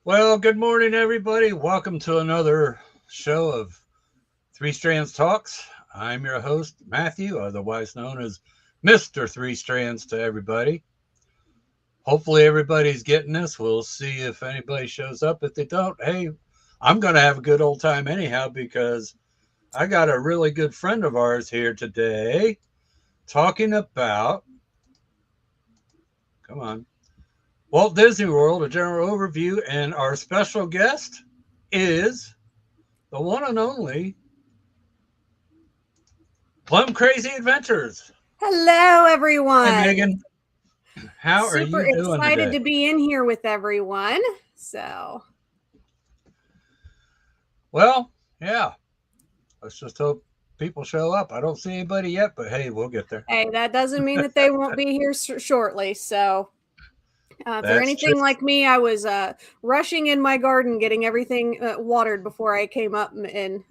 Well, good morning, everybody. Welcome to another show of Three Strands Talks. I'm your host, Matthew, otherwise known as Mr. Three Strands to everybody. Hopefully, everybody's getting this. We'll see if anybody shows up. If they don't, hey, I'm going to have a good old time anyhow because I got a really good friend of ours here today talking about, come on, Walt Disney World, a general overview. And our special guest is the one and only Plum Crazy Adventures. Hello, Hi, everyone. Megan. How are Super you doing excited today? to be in here with everyone. So, Well, yeah. Let's just hope people show up. I don't see anybody yet, but hey, we'll get there. hey, that doesn't mean that they won't be here shortly. So, if you're That's true. anything like me, I was rushing in my garden, getting everything watered before I came up and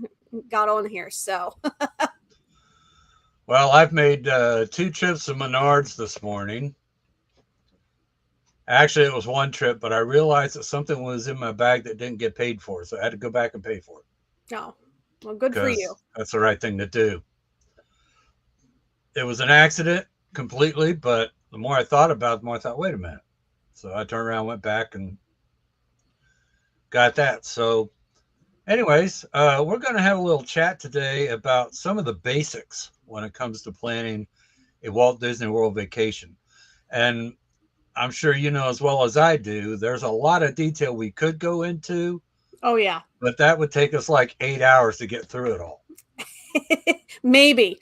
got on here. So, Well, I've made two trips to Menards this morning. Actually, it was one trip, but I realized that something was in my bag that didn't get paid for, so I had to go back and pay for it oh, well, good for you. because that's the right thing to do. It was an accident completely, but the more I thought about it, the more I thought, wait a minute. So I turned around, went back, and got that. So anyways, we're going to have a little chat today about some of the basics when it comes to planning a Walt Disney World vacation. And I'm sure you know as well as I do, there's a lot of detail we could go into, Oh, yeah. but that would take us like 8 hours to get through it all. Maybe.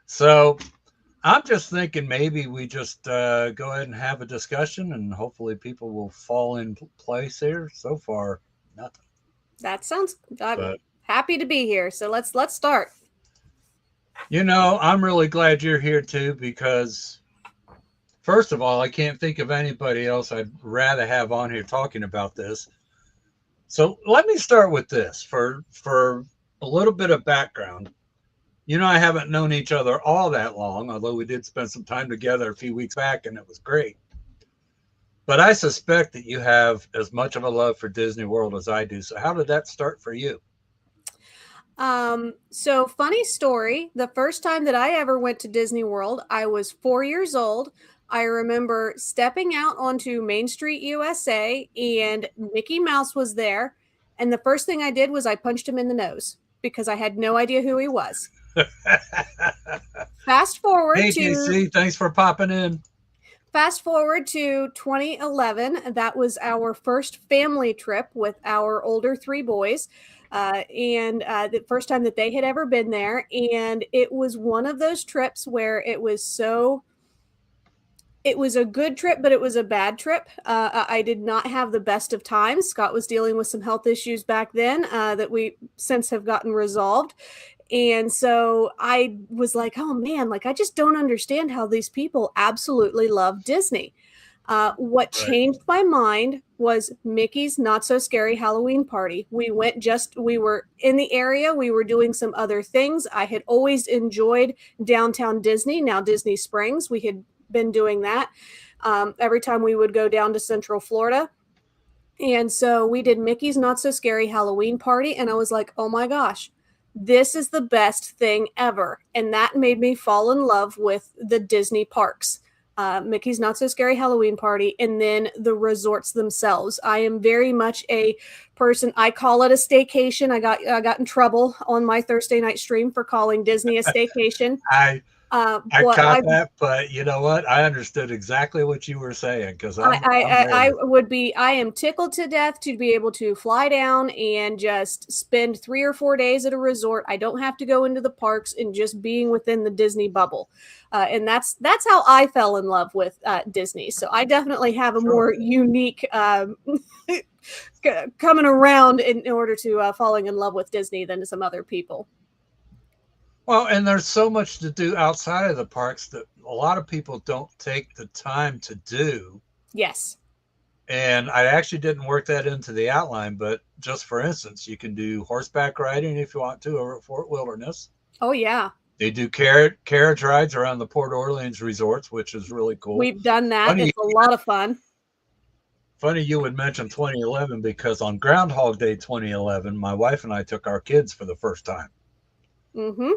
So I'm just thinking maybe we just go ahead and have a discussion and hopefully people will fall in place here. So far, nothing. That sounds, I'm But happy to be here. So, let's start. I'm really glad you're here too because first of all, I can't think of anybody else I'd rather have on here talking about this. So let me start with this for a little bit of background. I haven't known each other all that long, although we did spend some time together a few weeks back and it was great. But I suspect that you have as much of a love for Disney World as I do. So how did that start for you? So funny story. The first time that I ever went to Disney World, I was 4 years old. I remember stepping out onto Main Street, USA, and Mickey Mouse was there. And the first thing I did was I punched him in the nose because I had no idea who he was. Fast forward Hey, to JC, thanks for popping in. Fast forward to 2011. That was our first family trip with our older three boys. And the first time that they had ever been there. And it was one of those trips where it was a good trip, but it was a bad trip. I did not have the best of times. Scott was dealing with some health issues back then that we since have gotten resolved. And so I was like, oh man, like I just don't understand how these people absolutely love Disney. What Right. changed my mind was Mickey's Not So Scary Halloween Party. We were in the area, we were doing some other things. I had always enjoyed downtown Disney, now Disney Springs. We had been doing that every time we would go down to Central Florida. And so we did Mickey's Not So Scary Halloween Party. And I was like, oh my gosh, this is the best thing ever. And that made me fall in love with the Disney parks. Mickey's Not So Scary Halloween Party, and then the resorts themselves. I am very much a person. I call it a staycation. I got in trouble on my Thursday night stream for calling Disney a staycation. I I But caught that, but you know what? I understood exactly what you were saying because I'm there I with would be, I am tickled to death to be able to fly down and just spend 3 or 4 days at a resort. I don't have to go into the parks and just being within the Disney bubble. And that's how I fell in love with Disney. So I definitely have a sure. more unique coming around in order to falling in love with Disney than some other people. Well, and there's so much to do outside of the parks that a lot of people don't take the time to do. Yes. And I actually didn't work that into the outline, but just for instance, you can do horseback riding if you want to over at Fort Wilderness. Oh, yeah. They do carriage rides around the Port Orleans resorts, which is really cool. We've done that. Funny, It's a lot of fun. Funny you would mention 2011 because on Groundhog Day 2011, my wife and I took our kids for the first time. Mm-hmm.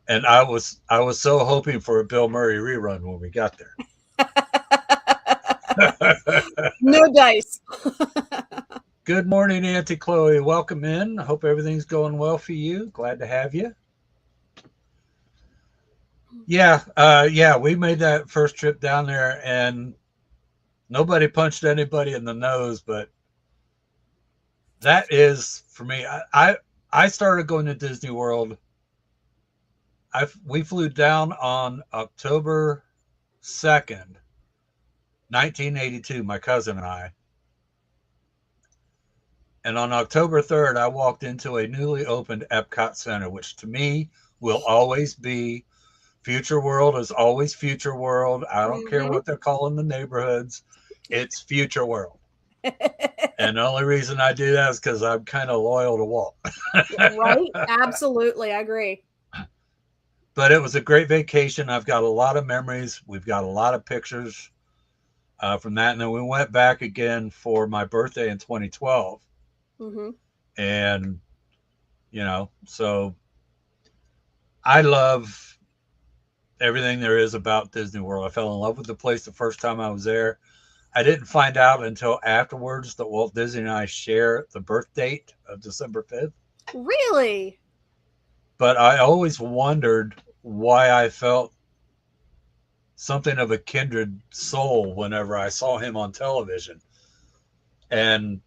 And I was so hoping for a Bill Murray rerun when we got there. No dice. Good morning, Auntie Chloe. Welcome in. Hope everything's going well for you. Glad to have you. Yeah, we made that first trip down there, and nobody punched anybody in the nose, but that is for me. I started going to Disney World. We flew down on October 2nd, 1982, my cousin and I. And on October 3rd, I walked into a newly opened Epcot Center, which to me will always be Future World is always Future World. I don't care what they're calling the neighborhoods. It's Future World. And the only reason I do that is because I'm kind of loyal to Walt. Right? Absolutely. I agree. But it was a great vacation. I've got a lot of memories. We've got a lot of pictures from that. And then we went back again for my birthday in 2012. Mm-hmm. And, so I love everything there is about Disney World. I fell in love with the place the first time I was there. I didn't find out until afterwards that Walt Disney and I share the birth date of December 5th. Really? But I always wondered why I felt something of a kindred soul whenever I saw him on television. And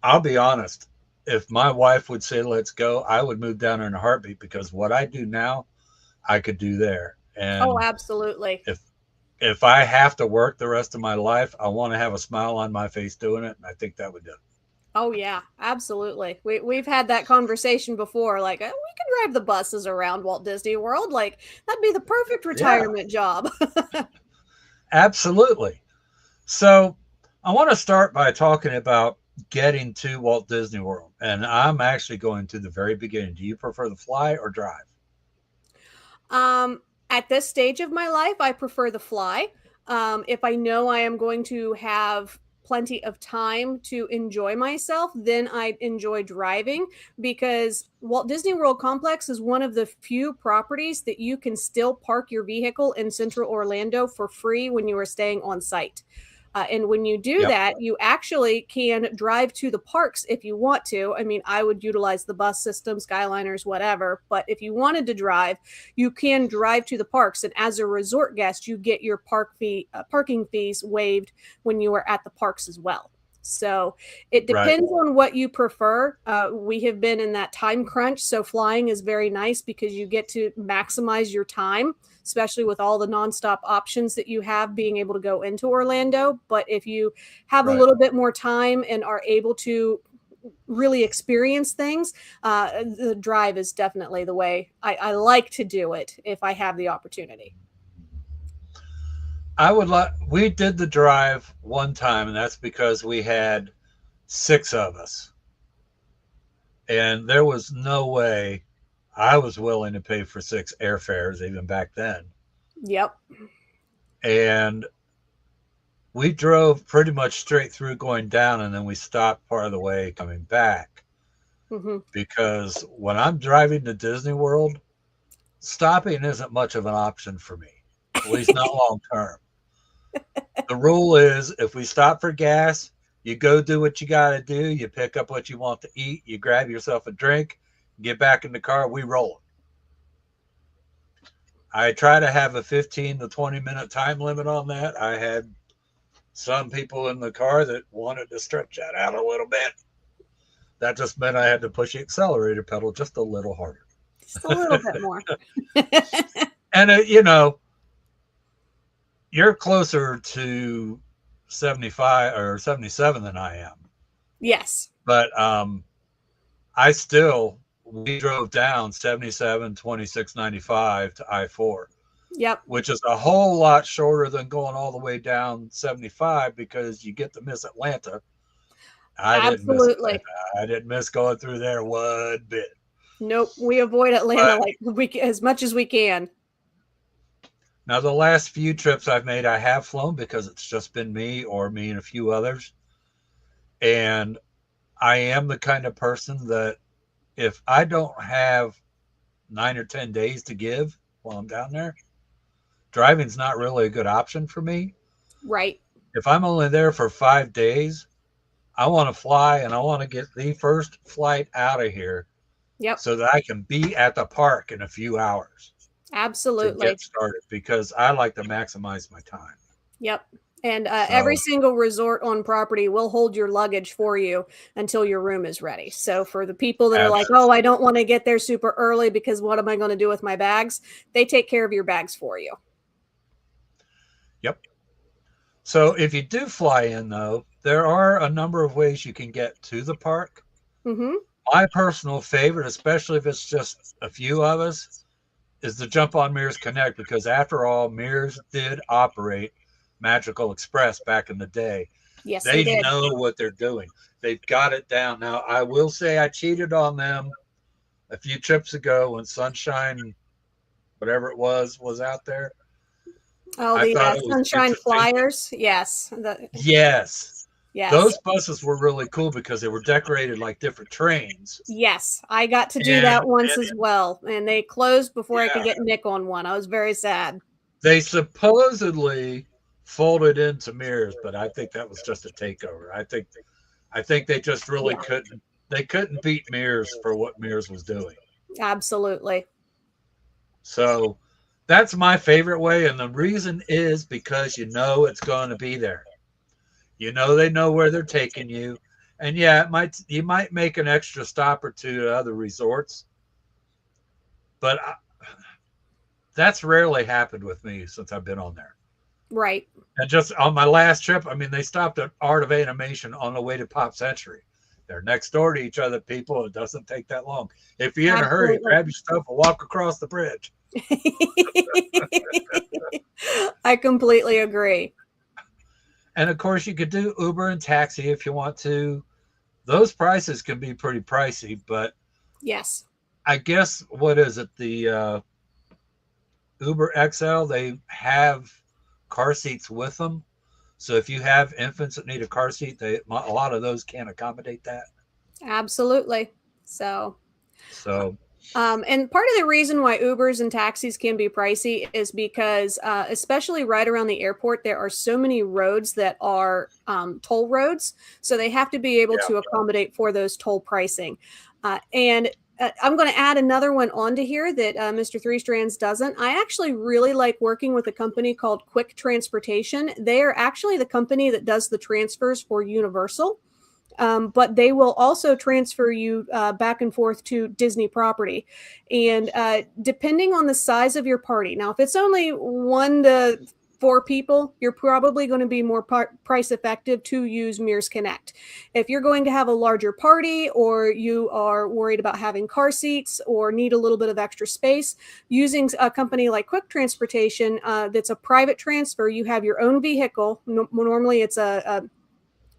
I'll be honest, if my wife would say, let's go, I would move down in a heartbeat because what I do now, I could do there. And oh, absolutely. If I have to work the rest of my life, I want to have a smile on my face doing it. And I think that would do it. Oh, yeah, absolutely. We've had that conversation before. Like, we can drive the buses around Walt Disney World. Like, that'd be the perfect retirement job. Absolutely. So I want to start by talking about getting to Walt Disney World. And I'm actually going to the very beginning. Do you prefer to fly or drive? At this stage of my life, I prefer the fly. If I know I am going to have plenty of time to enjoy myself, then I enjoy driving because Walt Disney World Complex is one of the few properties that you can still park your vehicle in Central Orlando for free when you are staying on site. And when you do that, you actually can drive to the parks if you want to. I mean, I would utilize the bus system, Skyliners, whatever. But if you wanted to drive, you can drive to the parks. And as a resort guest, you get your parking fees waived when you are at the parks as well. So it depends on what you prefer. We have been in that time crunch. So flying is very nice because you get to maximize your time, especially with all the nonstop options that you have being able to go into Orlando. But if you have a little bit more time and are able to really experience things, the drive is definitely the way I like to do it if I have the opportunity. We did the drive one time, and that's because we had 6 of us. And there was no way I was willing to pay for 6 airfares even back then. Yep. And we drove pretty much straight through going down, and then we stopped part of the way coming back. Mm-hmm. Because when I'm driving to Disney World, stopping isn't much of an option for me, at least not long term. The rule is if we stop for gas, you go do what you got to do. You pick up what you want to eat. You grab yourself a drink, get back in the car. We roll. I try to have a 15 to 20 minute time limit on that. I had some people in the car that wanted to stretch that out a little bit. That just meant I had to push the accelerator pedal just a little harder. Just a little bit more. And, you're closer to 75 or 77 than I am. Yes. But we drove down 77, 26, 95 to I-4. Yep. Which is a whole lot shorter than going all the way down 75 because you get to miss Atlanta. Absolutely. I didn't miss going through there one bit. Nope. We avoid Atlanta as much as we can. Now, the last few trips I've made, I have flown because it's just been me and a few others. And I am the kind of person that if I don't have 9 or 10 days to give while I'm down there, driving's not really a good option for me. Right. If I'm only there for 5 days, I want to fly and I want to get the first flight out of here Yep. so that I can be at the park in a few hours to Absolutely. get started because I like to maximize my time. Yep. And every So, single resort on property will hold your luggage for you until your room is ready. So for the people that are like, abs- oh, I don't want to get there super early because what am I going to do with my bags? They take care of your bags for you. yep. So if you do fly in, though, there are a number of ways you can get to the park. Mm-hmm. My personal favorite, especially if it's just a few of us, is to jump on Mears Connect because, after all, Mears did operate Magical Express back in the day. Yes, they They did. know what they're doing. They've got it down. Now, I will say I cheated on them a few trips ago when Sunshine, whatever it was out there. Oh, I the thought it was Sunshine interesting. Flyers. Yes. Yes, Yes. those buses were really cool because they were decorated like different trains. Yes. I got to do And, that once and as well. And they closed before I could yeah, get Nick on one. I was very sad. they supposedly folded into Mears, but I think that was just a takeover. I think they just really Yeah, couldn't beat Mears for what Mears was doing. absolutely. So that's my favorite way, and the reason is because you know it's going to be there. You know they know where they're taking you, and yeah, you might make an extra stop or two to other resorts, but that's rarely happened with me since I've been on there. Right. And just on my last trip, I mean, they stopped at Art of Animation on the way to Pop Century. They're next door to each other, people. It doesn't take that long. If you're in a hurry, Absolutely. grab your stuff and walk across the bridge. I completely agree. And of course, you could do Uber and taxi if you want to. Those prices can be pretty pricey, but Yes. I guess what is it? The Uber XL, they have car seats with them. So if you have infants that need a car seat, a lot of those can't accommodate that. Absolutely. So, So and part of the reason why Ubers and taxis can be pricey is because, especially right around the airport, there are so many roads that are toll roads. So they have to be able yeah, to accommodate for those toll pricing. And I'm going to add another one onto here that Mr. Three Strands doesn't. I actually really like working with a company called Quick Transportation. They are actually the company that does the transfers for Universal. But they will also transfer you back and forth to Disney property. And depending on the size of your party, now, if it's only 1 to 4 people, you're probably going to be more price effective to use Mears Connect. If you're going to have a larger party or you are worried about having car seats or need a little bit of extra space, using a company like Quick Transportation that's a private transfer, you have your own vehicle. Normally, it's a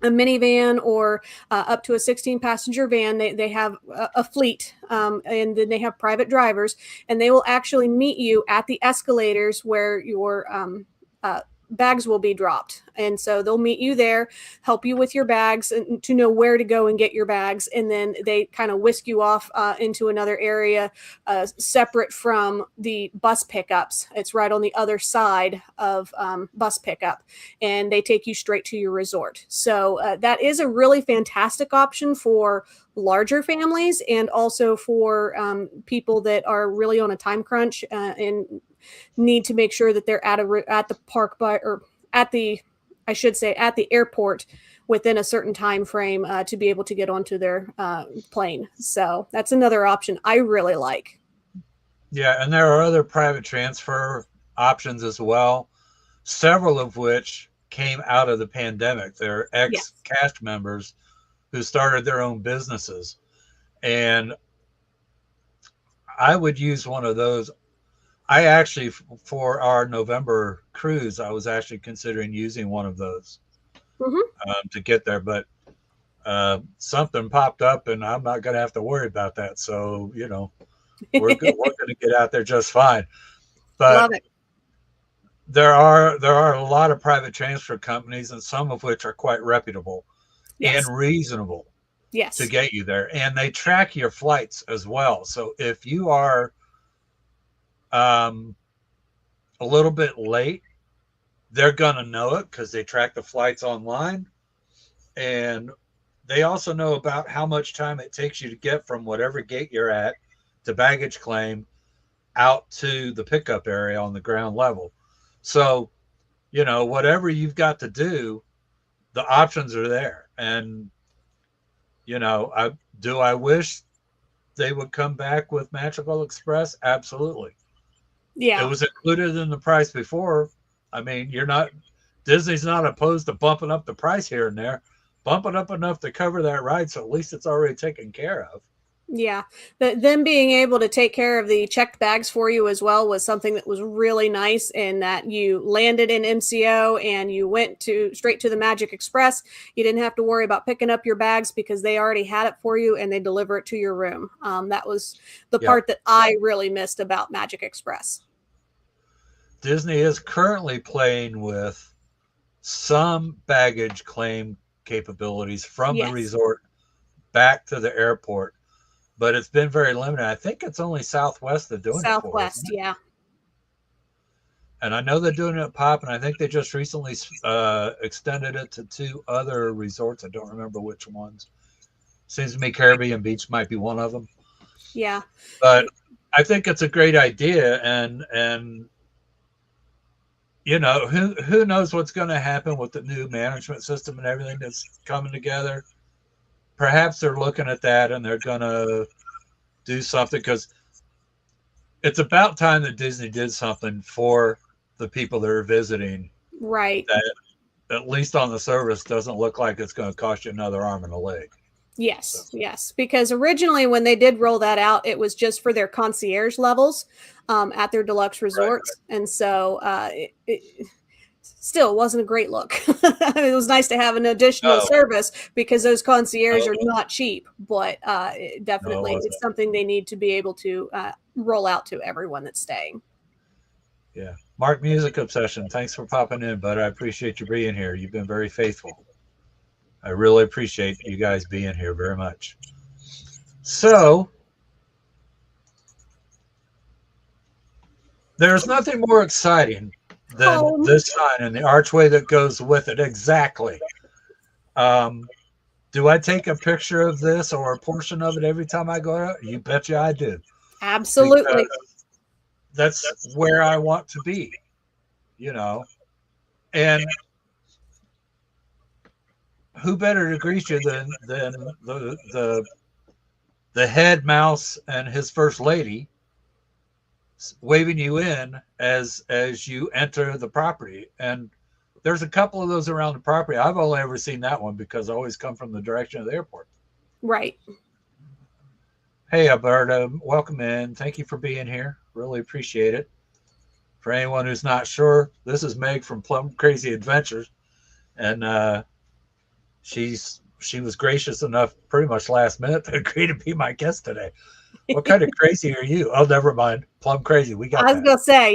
minivan or up to a 16 passenger van. They have a fleet, and then they have private drivers, and they will actually meet you at the escalators where your bags will be dropped. And so they'll meet you there, help you with your bags and to know where to go and get your bags. And then they kind of whisk you off into another area separate from the bus pickups. It's right on the other side of bus pickup, and they take you straight to your resort. So that is a really fantastic option for larger families and also for people that are really on a time crunch and need to make sure that they're at the park by or at the I should say at the airport within a certain time frame to be able to get onto their plane. So that's another option I really like. yeah, and there are other private transfer options as well, several of which came out of the pandemic. They're ex Yes. cast members who started their own businesses. And I would use one of those. I actually, for our November cruise, I was actually considering using one of those Mm-hmm. to get there, but something popped up, and I'm not going to have to worry about that. So we're good. We're going to get out there just fine. But Love it. there are a lot of private transfer companies, and some of which are quite reputable. and Yes. reasonable to Yes. get you there. And they track your flights as well. So if you are um, a little bit late, they're going to know it because they track the flights online. And they also know about how much time it takes you to get from whatever gate you're at to baggage claim out to the pickup area on the ground level. So, whatever you've got to do, the options are there. And, I wish they would come back with Magical Express. Absolutely. It Yeah. was included in the price before. I mean, Disney's not opposed to bumping up the price here and there, bumping up enough to cover that ride. So at least it's already taken care of. Yeah. Them being able to take care of the checked bags for you as well was something that was really nice, in that you landed in MCO and you went straight to the Magic Express. You didn't have to worry about picking up your bags because they already had it for you and they deliver it to your room. That was the Yep. part that I really missed about Magic Express. Disney is currently playing with some baggage claim capabilities from the Yes. resort back to the airport, but it's been very limited. I think it's only Southwest they're doing it for, isn't Southwest. it? Yeah. And I know they're doing it at Pop, and I think they just recently extended it to 2 other resorts. I don't remember which ones. Seems to me Caribbean Beach might be one of them. Yeah. But I think it's a great idea, and who knows what's going to happen with the new management system and everything that's coming together. Perhaps they're looking at that and they're going to do something, because it's about time that Disney did something for the people that are visiting, Right. that at least on the service doesn't look like it's going to cost you another arm and a leg. So, Yes, yes. Because originally, when they did roll that out, it was just for their concierge levels at their deluxe right. resorts, and so it still wasn't a great look. It was nice to have an additional No, service because those concierge no, are not cheap, but no, it definitely wasn't. it's something they need to be able to roll out to everyone that's staying. Yeah. Mark Music Obsession, thanks for popping in, bud. I appreciate you being here. You've been very faithful. I really appreciate you guys being here very much. So, there's nothing more exciting than Home. this sign and the archway that goes with it. Exactly. Um, do I take a picture of this or a portion of it every time I go out? You betcha I do, Absolutely. because that's where I want to be, you know. And who better to greet you than the head mouse and his first lady waving you in as you enter the property. And there's a couple of those around the property. I've only ever seen that one because I always come from the direction of the airport. Right. Hey, Alberta, welcome in. Thank you for being here. Really appreciate it. For anyone who's not sure, this is Meg from Plum Crazy Adventures, and she was gracious enough, pretty much last minute, to agree to be my guest today. What kind of crazy are you? Oh, never mind. Plum Crazy. We got I was that. gonna say,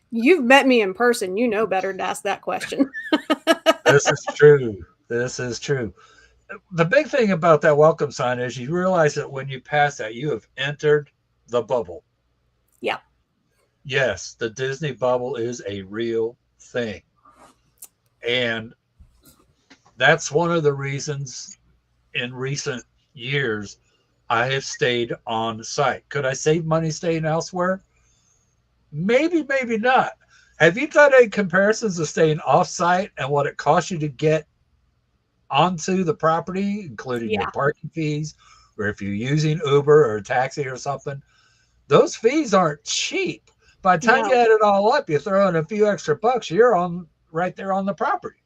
you've met me in person. You know better to ask that question. This is true. This is true. The big thing about that welcome sign is you realize that when you pass that, you have entered the bubble. Yep. Yes, the Disney bubble is a real thing. And that's one of the reasons in recent years I have stayed on site. Could I save money staying elsewhere? Maybe, maybe not. Have you done any comparisons of staying off site and what it costs you to get onto the property, including your Yeah. parking fees, or if you're using Uber or a taxi or something? Those fees aren't cheap. By the time you No. add it all up, you throw in a few extra bucks, you're on right there on the property.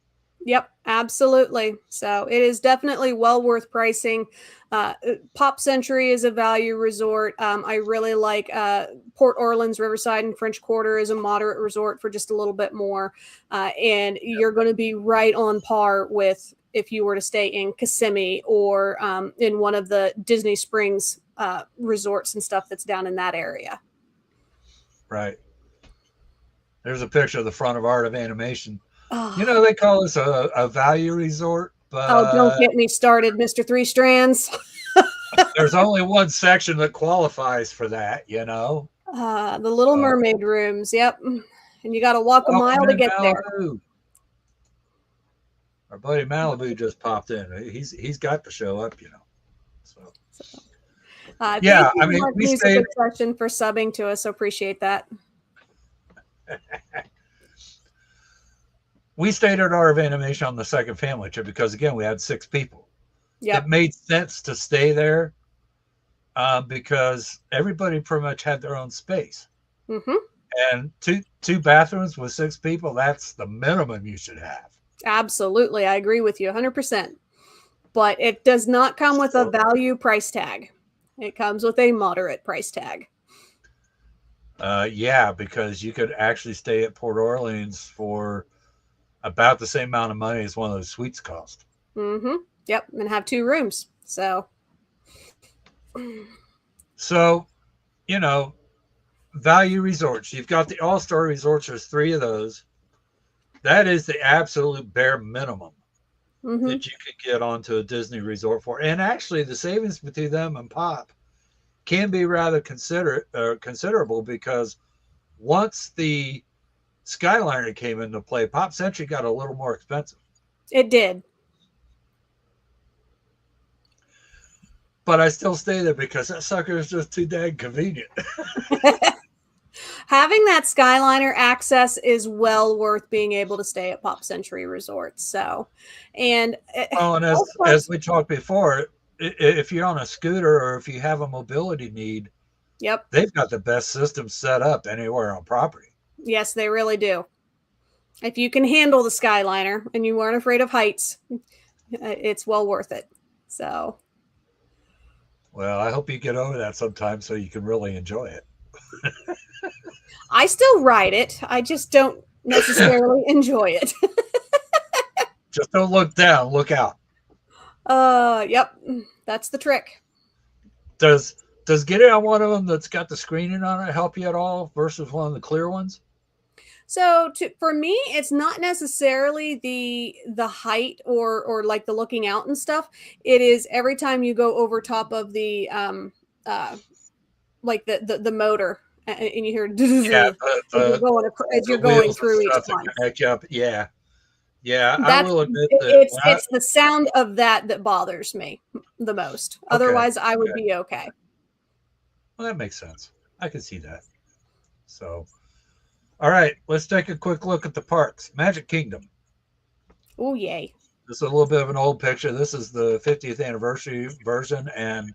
Yep, absolutely. So it is definitely well worth pricing. Pop Century is a value resort. I really like Port Orleans, Riverside, and French Quarter is a moderate resort for just a little bit more. And you're going to be right on par with if you were to stay in Kissimmee or in one of the Disney Springs resorts and stuff that's down in that area. Right. There's a picture of the front of Art of Animation. Oh, They call this a value resort. Oh, don't but get me started, Mr. ThreeStrands. there's only one section that qualifies for that, you know. The Little So, Mermaid rooms. Yep. And you got to walk a welcome mile to in get there. Malibu. Our buddy Malibu just popped in. He's got to show up, you know. So Thank yeah, I you, mean, Mark we Music stayed Obsession, for subbing to us. Appreciate that. we stayed at Art of Animation on the second family trip because again we had 6 people. It Yep. made sense to stay there because everybody pretty much had their own space. Mm-hmm. And two bathrooms with 6 people, that's the minimum you should have. Absolutely. I agree with you 100%. But it does not come with a So, value price tag. It comes with a moderate price tag. yeah, because you could actually stay at Port Orleans for about the same amount of money as one of those suites cost. Mm-hmm. Yep. And have 2 rooms. So. So, you know, value resorts. You've got the all-star resorts. There's 3 of those. That is the absolute bare minimum Mm-hmm. that you could get onto a Disney resort for. And actually, the savings between them and Pop can be rather considerable because once the Skyliner came into play, Pop Century got a little more expensive. It did. But I still stay there because that sucker is just too dang convenient. Having that Skyliner access is well worth being able to stay at Pop Century Resorts. So, and Well, and as we talked before, if you're on a scooter or if you have a mobility need, yep, they've got the best system set up anywhere on property. yes, they really do. If you can handle the Skyliner and you aren't afraid of heights, it's well worth it. So, well, I hope you get over that sometime so you can really enjoy it. I still ride it. I just don't necessarily enjoy it. Just don't look down, look out. Yep, that's the trick. Does getting on one of them that's got the screening on it help you at all versus one of the clear ones? So for me, it's not necessarily the height or like the looking out and stuff. It is every time you go over top of the like the motor and you hear Yeah, as you're the going wheels and through each stuff that one. connect you up. Yeah, yeah. I That's will admit that it's the sound of that bothers me the most. okay, Otherwise, I would okay. be okay. Well, that makes sense. I can see that. So, all right, let's take a quick look at the parks. Magic Kingdom. Oh yay! This is a little bit of an old picture. This is the 50th anniversary version, and I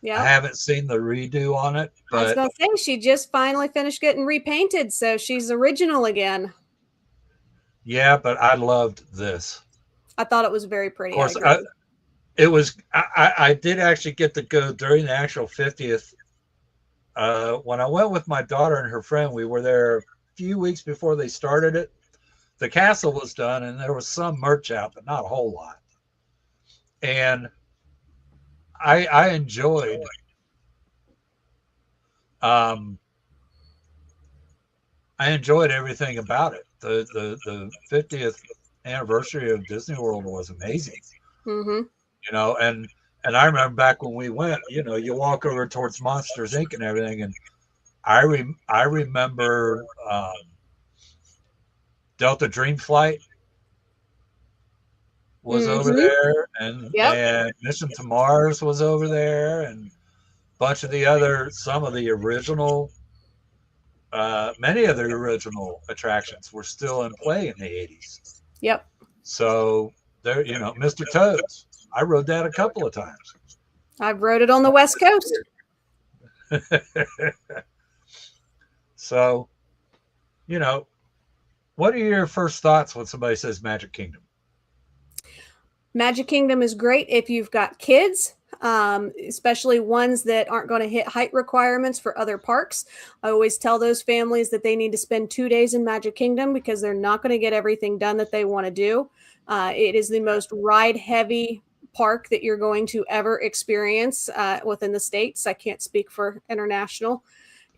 Yeah. haven't seen the redo on it, I was but gonna say she just finally finished getting repainted, so she's original again. yeah, but I loved this. I thought it was very Of pretty. I course, agree. it was. I did actually get to go during the actual 50th. When I went with my daughter and her friend, we were there a few weeks before they started it. The castle was done, and there was some merch out, but not a whole lot. And I enjoyed um, I enjoyed everything about it. The 50th anniversary of Disney World was amazing. Mm-hmm. You know, and I remember back when we went, you know, you walk over towards Monsters Inc. and everything, and I remember Delta Dream Flight was over Mm-hmm. there, Yep. and Mission to Mars was over there, and a bunch of the other some of the original many of the original attractions were still in play in the 80s. Yep. So there, you know, Mr. Toads. I rode that a couple of times. I've rode it on the West Coast. So, you know, what are your first thoughts when somebody says Magic Kingdom? Magic Kingdom is great if you've got kids, especially ones that aren't going to hit height requirements for other parks. I always tell those families that they need to spend 2 days in Magic Kingdom because they're not going to get everything done that they want to do. It is the most ride-heavy park that you're going to ever experience within the States. I can't speak for international.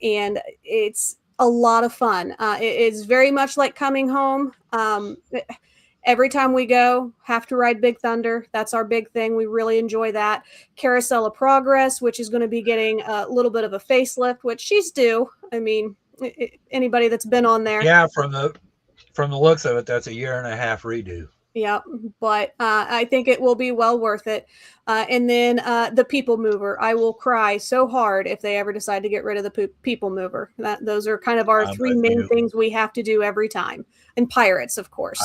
And it's a lot of fun. It is very much like coming home. Every time we go, have to ride Big Thunder. That's our big thing. We really enjoy that. Carousel of Progress, which is going to be getting a little bit of a facelift, which she's due. I mean, anybody that's been on there. Yeah, from the looks of it, that's a 1.5 year redo. Yeah, but I think it will be well worth it. And then the People Mover. I will cry so hard if they ever decide to get rid of the People Mover. Those are kind of our I'm three with main you. things we have to do every time. And Pirates, of course.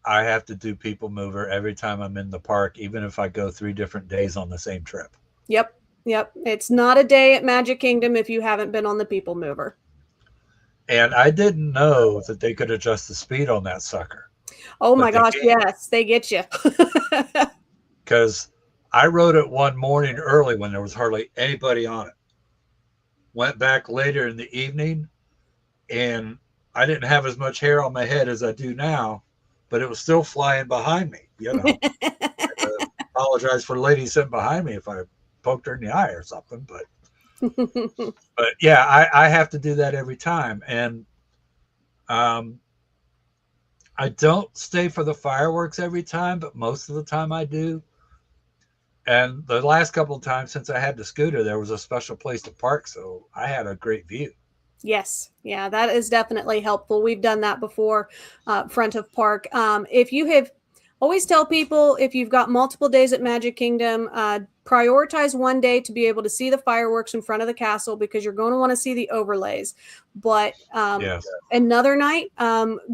I have to do People Mover every time I'm in the park, even if I go 3 different days on the same trip. Yep. It's not a day at Magic Kingdom if you haven't been on the People Mover. And I didn't know that they could adjust the speed on that sucker. Oh my gosh, yes, they get you. Because I rode it one morning early when there was hardly anybody on it. Went back later in the evening, and I didn't have as much hair on my head as I do now, but it was still flying behind me. You know, I apologize for the lady sitting behind me if I poked her in the eye or something, but yeah, I have to do that every time, and I don't stay for the fireworks every time, but most of the time I do. And the last couple of times since I had the scooter, there was a special place to park, so I had a great view. Yes. Yeah, that is definitely helpful. We've done that before, front of park. If you have, always tell people if you've got multiple days at Magic Kingdom, prioritize one day to be able to see the fireworks in front of the castle because you're going to want to see the overlays. But Yes. another night,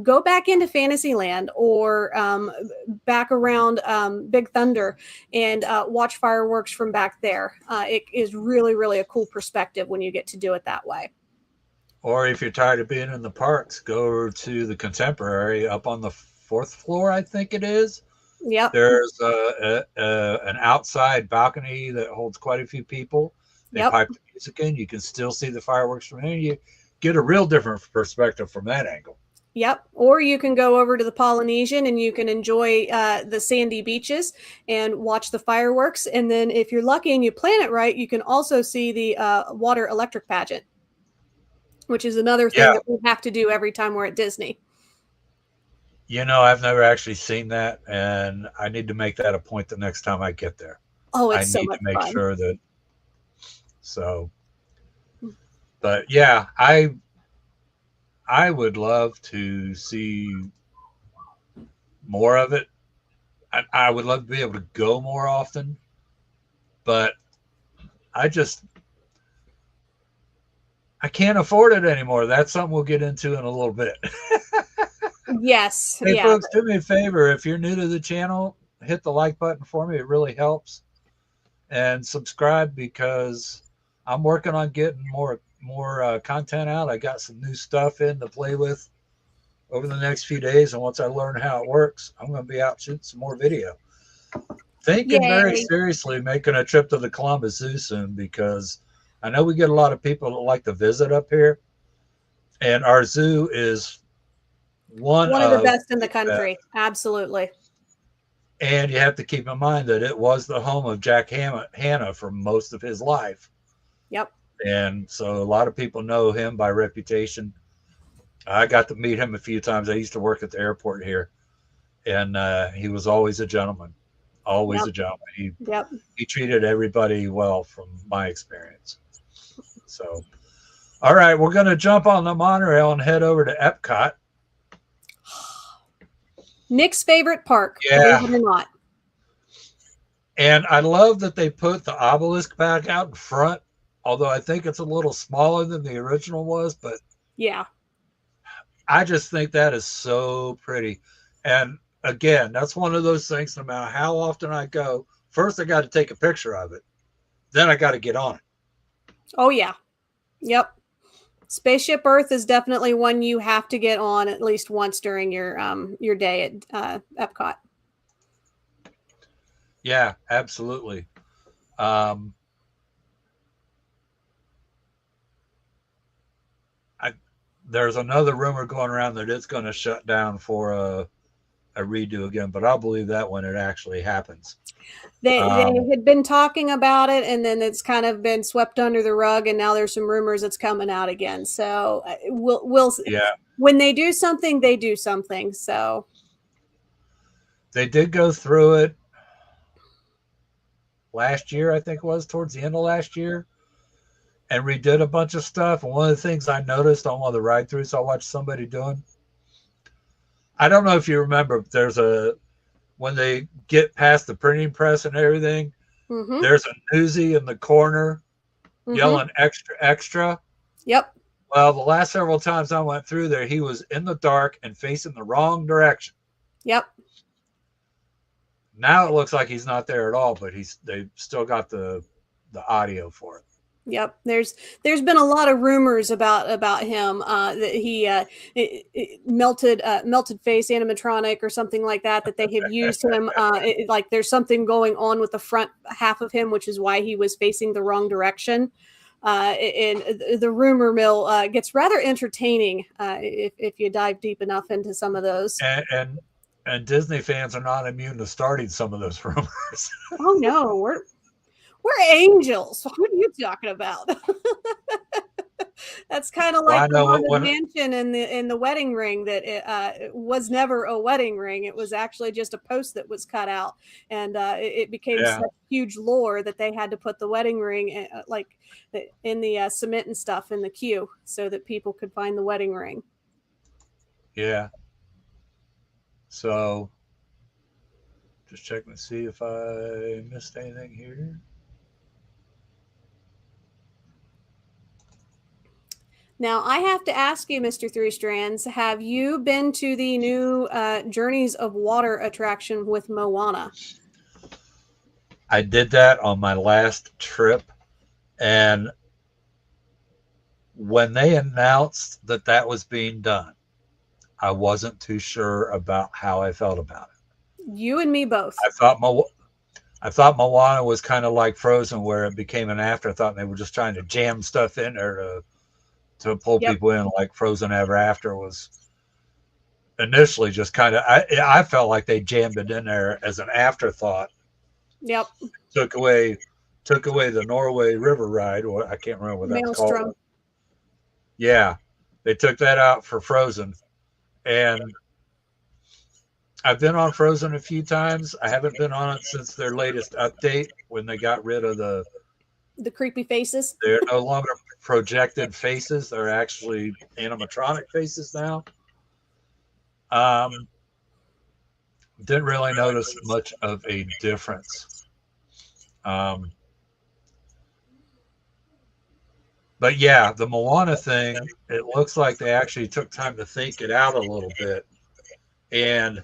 go back into Fantasyland or back around Big Thunder and watch fireworks from back there. It is really, really a cool perspective when you get to do it that way. Or if you're tired of being in the parks, go to the Contemporary up on the 4th floor, I think it is. Yep. There's an outside balcony that holds quite a few people. They pipe the music in. You can still see the fireworks from there. You get a real different perspective from that angle. Yep. Or you can go over to the Polynesian and you can enjoy the sandy beaches and watch the fireworks. And then if you're lucky and you plan it right, you can also see the water electric pageant, which is another thing that we have to do every time we're at Disney. You know, I've never actually seen that, and I need to make that a point the next time I get there. Oh, it's so much fun. I need to make sure that. So, but yeah, I would love to see more of it. I would love to be able to go more often, but I can't afford it anymore. That's something we'll get into in a little bit. Yes. Hey, folks, do me a favor. If you're new to the channel, hit the like button for me. It really helps. And subscribe because I'm working on getting more content out. I got some new stuff in to play with over the next few days. And once I learn how it works, I'm going to be out shooting some more video. Thinking very seriously making a trip to the Columbus Zoo soon because I know we get a lot of people that like to visit up here. And our zoo is one of the best in the country. Absolutely. And you have to keep in mind that it was the home of Jack Hanna for most of his life. Yep. And so a lot of people know him by reputation. I got to meet him a few times. I used to work at the airport here, and he was always a gentleman, always a gentleman. He treated everybody well from my experience. So, all right, we're going to jump on the monorail and head over to Epcot. Nick's favorite park, believe it or not. And I love that they put the obelisk back out in front, although I think it's a little smaller than the original was, but yeah, I just think that is so pretty. And again, that's one of those things, no matter how often I go, first I got to take a picture of it, then I got to get on it. Oh yeah. Yep. Spaceship Earth is definitely one you have to get on at least once during your day at Epcot. Yeah, absolutely. There's another rumor going around that it's going to shut down for a redo again, but I'll believe that when it actually happens. They had been talking about it, and then it's kind of been swept under the rug, and now there's some rumors it's coming out again. So we'll when they do something, they do something. So They did go through it last year, I think it was towards the end of last year, and redid a bunch of stuff. And one of the things I noticed on one of the ride throughs I watched somebody doing, I don't know if you remember, there's a, when they get past the printing press and everything, Mm-hmm. there's a newsie in the corner Mm-hmm. yelling extra, extra. Yep. Well, the last several times I went through there, he was in the dark and facing the wrong direction. Yep. Now it looks like he's not there at all, but they've still got the audio for it. Yep. There's been a lot of rumors about him that he melted face animatronic or something like that they have used him like there's something going on with the front half of him, which is why he was facing the wrong direction. And the rumor mill gets rather entertaining if you dive deep enough into some of those. And Disney fans are not immune to starting some of those rumors. Oh no, we're angels. What are you talking about? That's kind of like the haunted mansion in the wedding ring that it was never a wedding ring. It was actually just a post that was cut out, and it became such huge lore that they had to put the wedding ring in the cement and stuff in the queue so that people could find the wedding ring. Yeah. So, just checking to see if I missed anything here. Now, I have to ask you, Mr. ThreeStrands, have you been to the new Journeys of Water attraction with Moana? I did that on my last trip, and when they announced that that was being done, I wasn't too sure about how I felt about it. You and me both. I thought Moana was kind of like Frozen, where it became an afterthought, and they were just trying to jam stuff in there to pull people in, like Frozen Ever After was initially just kind of. I felt like they jammed it in there as an afterthought. Yep. Took away the Norway River ride, or I can't remember what that's called. Yeah, they took that out for Frozen, and I've been on Frozen a few times. I haven't been on it since their latest update when they got rid of the creepy faces. They're no longer projected faces; they're actually animatronic faces now. Didn't really notice much of a difference. But yeah, the Moana thing, it looks like they actually took time to think it out a little bit. And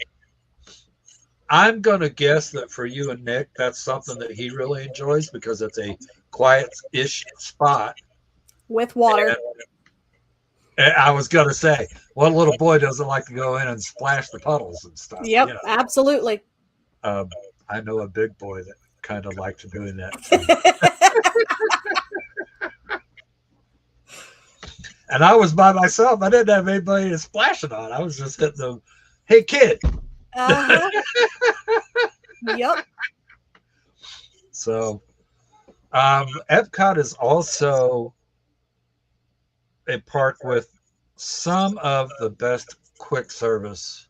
I'm going to guess that for you and Nick, that's something that he really enjoys because it's a quiet-ish spot. With water. And I was going to say, what little boy doesn't like to go in and splash the puddles and stuff? Yep, absolutely. I know a big boy that kind of likes doing that. And I was by myself. I didn't have anybody to splash it on. I was just hitting them, hey, kid. Yep. So, Epcot is also a park with some of the best quick service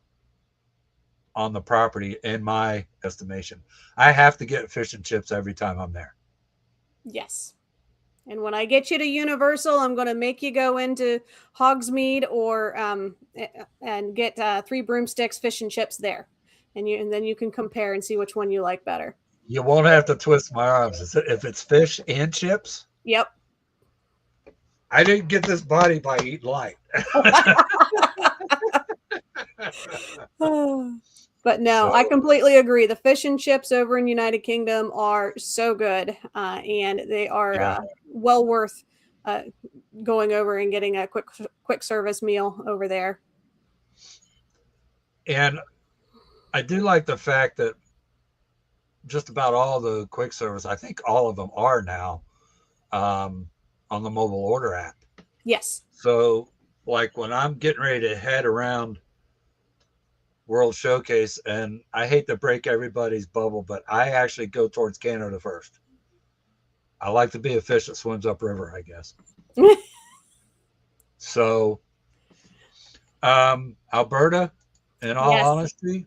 on the property, in my estimation. I have to get fish and chips every time I'm there. Yes. And when I get you to Universal, I'm going to make you go into Hogsmeade or and get 3 broomsticks fish and chips there, and then you can compare and see which one you like better. You won't have to twist my arms if it's fish and chips. Yep. I didn't get this body by eating light. But no, I completely agree. The fish and chips over in United Kingdom are so good, and they are well worth going over and getting a quick service meal over there. And I do like the fact that just about all the quick service, I think all of them are now on the mobile order app. Yes. So, like when I'm getting ready to head around World Showcase, and I hate to break everybody's bubble, but I actually go towards Canada first. I like to be a fish that swims upriver, I guess. So, Alberta, in all honesty,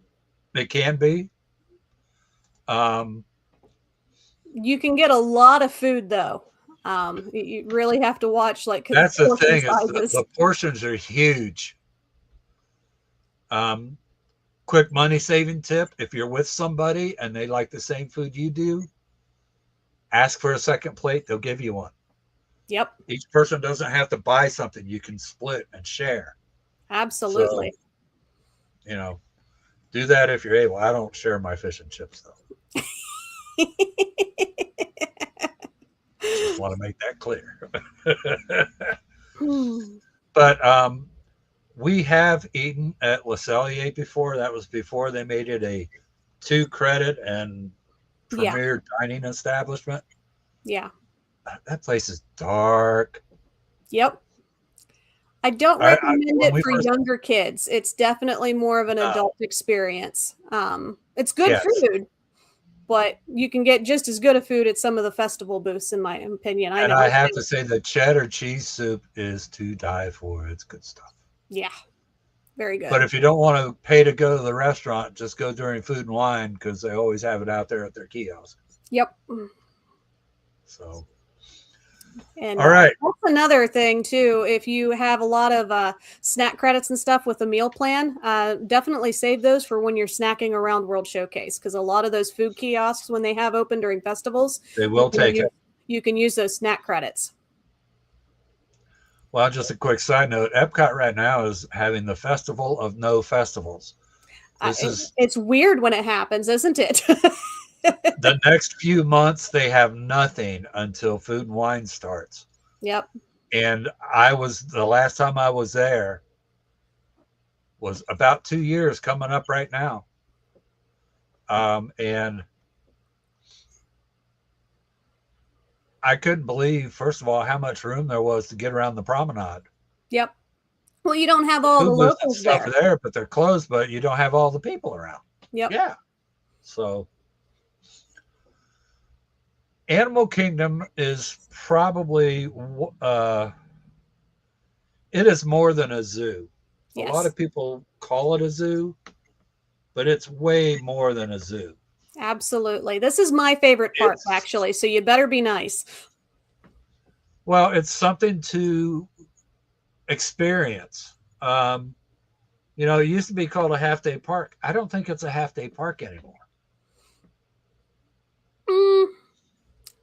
It can be. Um, You can get a lot of food though. You really have to watch like that's the portion thing is sizes. the portions are huge. Um, quick money saving tip: if you're with somebody and they like the same food you do, ask for a second plate. They'll give you one. Yep, Each person doesn't have to buy something. You can split and share. So, absolutely. you know, do that if you're able. I don't share my fish and chips though. Just want to make that clear. But we have eaten at Le Cellier before. That was before they made it a 2 credit and Yeah, premier dining establishment. yeah, That place is dark. yep. I don't recommend When it we for first, younger kids. It's definitely more of an no, adult experience. It's good yes, food, but you can get just as good a food at some of the festival booths, in my opinion. I and know I I have do. to say the cheddar cheese soup is to die for. It's good stuff. Yeah, very But good. if you don't want to pay to go to the restaurant, just go during Food and Wine because they always have it out there at their kiosk. Yep. So, And all right. that's another thing too. If you have a lot of snack credits and stuff with a meal plan, definitely save those for when you're snacking around World Showcase, because a lot of those food kiosks, when they have open during festivals, They you will can take use, it. you can use those snack credits. Well, just a quick side note: Epcot right now is having the Festival of No Festivals. This is It's weird when it happens, isn't it? the next few months. They have nothing until Food and Wine starts. Yep. And the last time I was there was about 2 years coming up right now. And I couldn't believe, first of all, how much room there was to get around the promenade. Yep. Well, you don't have all the Food booths and locals stuff are there. there, but they're closed, but you don't have all the people around. Yep. Yeah. So Animal Kingdom is probably it is more than a zoo. A lot Yes. of people call it a zoo, but it's way more than a zoo. Absolutely. This is my favorite part, It's actually. So you better be nice. well, it's something to experience. It used to be called a half day park. I don't think it's a half day park anymore. Mm,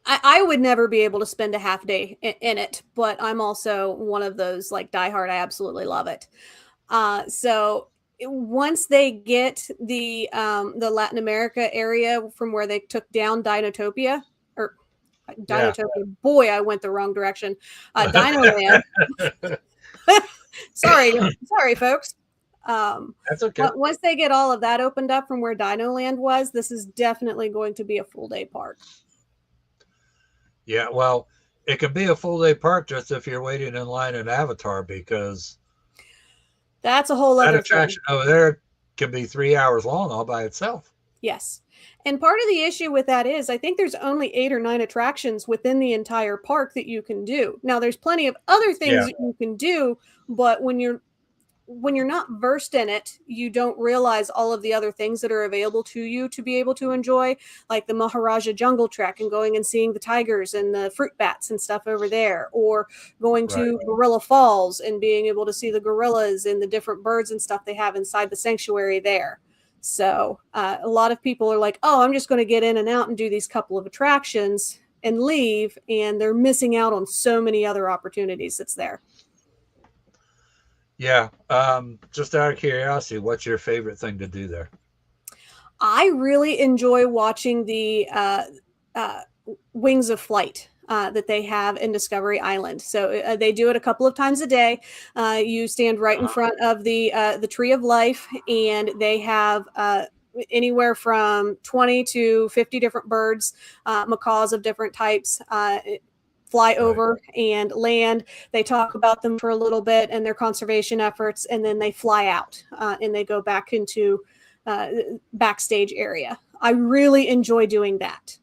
I would never be able to spend a half day in it, but I'm also one of those like diehard. I absolutely love it. So once they get the Latin America area from where they took down Dinotopia or Yeah. Dinotopia, boy, I went the wrong direction. Dinoland. sorry, folks. That's okay. But once they get all of that opened up from where Dinoland was, this is definitely going to be a full day park. Yeah, well, it can be a full day park just if you're waiting in line at Avatar because That's a whole that other thing. attraction over there can be 3 hours long all by itself. Yes. And part of the issue with that is I think there's only 8 or 9 attractions within the entire park that you can do. Now there's plenty of other things Yeah, that you can do, but when you're not versed in it, you don't realize all of the other things that are available to you to be able to enjoy, like the Maharaja Jungle Trek and going and seeing the tigers and the fruit bats and stuff over there, or going right. to Gorilla Falls and being able to see the gorillas and the different birds and stuff they have inside the sanctuary there. So a lot of people are like, oh, I'm just going to get in and out and do these couple of attractions and leave, and they're missing out on so many other opportunities that's there. Yeah. Just out of curiosity, what's your favorite thing to do there? I really enjoy watching the uh, Wings of Flight that they have in Discovery Island. So they do it a couple of times a day. You stand right in Uh-huh. front of the Tree of Life, and they have anywhere from 20 to 50 different birds, macaws of different types. Fly Right. over and land. They talk about them for a little bit and their conservation efforts, and then they fly out and they go back into uh, backstage area. I really enjoy doing that.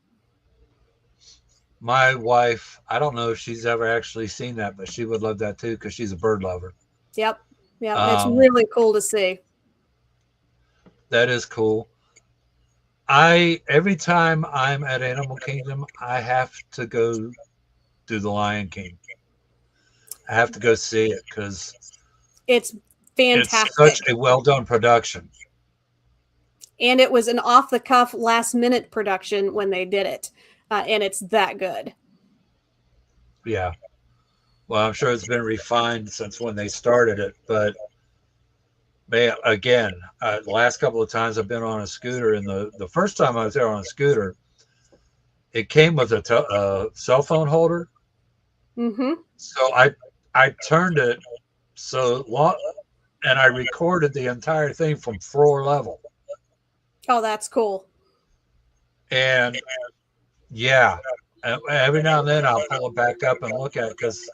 My wife, I don't know if she's ever actually seen that, but she would love that too because she's a bird lover. Yep. Yep. It's Um, really cool to see. that is cool. Every time I'm at Animal Kingdom, I have to go do the Lion King. I have to go see it because It's it's such fantastic. a well done production. And it was an off the cuff, last minute production when they did it. And it's that good. Yeah. Well, I'm sure it's been refined since when they started it, but man, again, the last couple of times I've been on a scooter, and the first time I was there on a scooter, it came with a cell phone holder. Mm-hmm. So I turned it so long, and I recorded the entire thing from floor level. Oh, that's cool. And yeah, every now and then I'll pull it back up and look at it because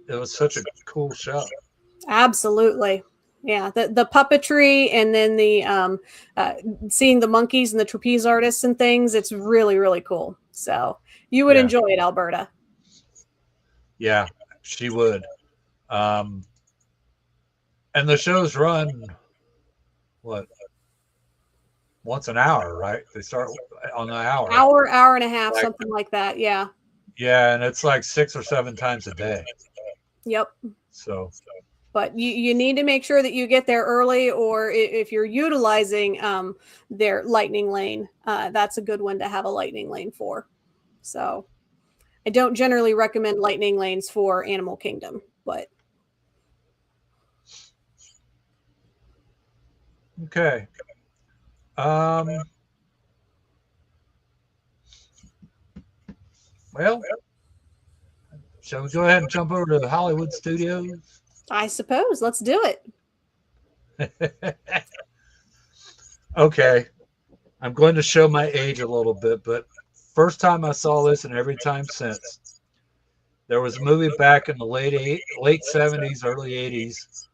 it was such a cool show. Absolutely. Yeah, the puppetry and then the uh, seeing the monkeys and the trapeze artists and things, it's really, really cool. So you would Yeah, enjoy it, Alberta. yeah, she would. Um, and the shows run what, once an hour, right? They start on the hour. Hour and a half, Like, something like that. Yeah. yeah, and it's like 6 or 7 times a day. Yep. So But you need to make sure that you get there early, or if you're utilizing their lightning lane, that's a good one to have a lightning lane for. So I don't generally recommend lightning lanes for Animal Kingdom, but okay. Um, well, shall we go ahead and jump over to the Hollywood Studios? I suppose let's do it. Okay, I'm going to show my age a little bit, but first time I saw this and every time since, there was a movie back in the late 70s, early 80s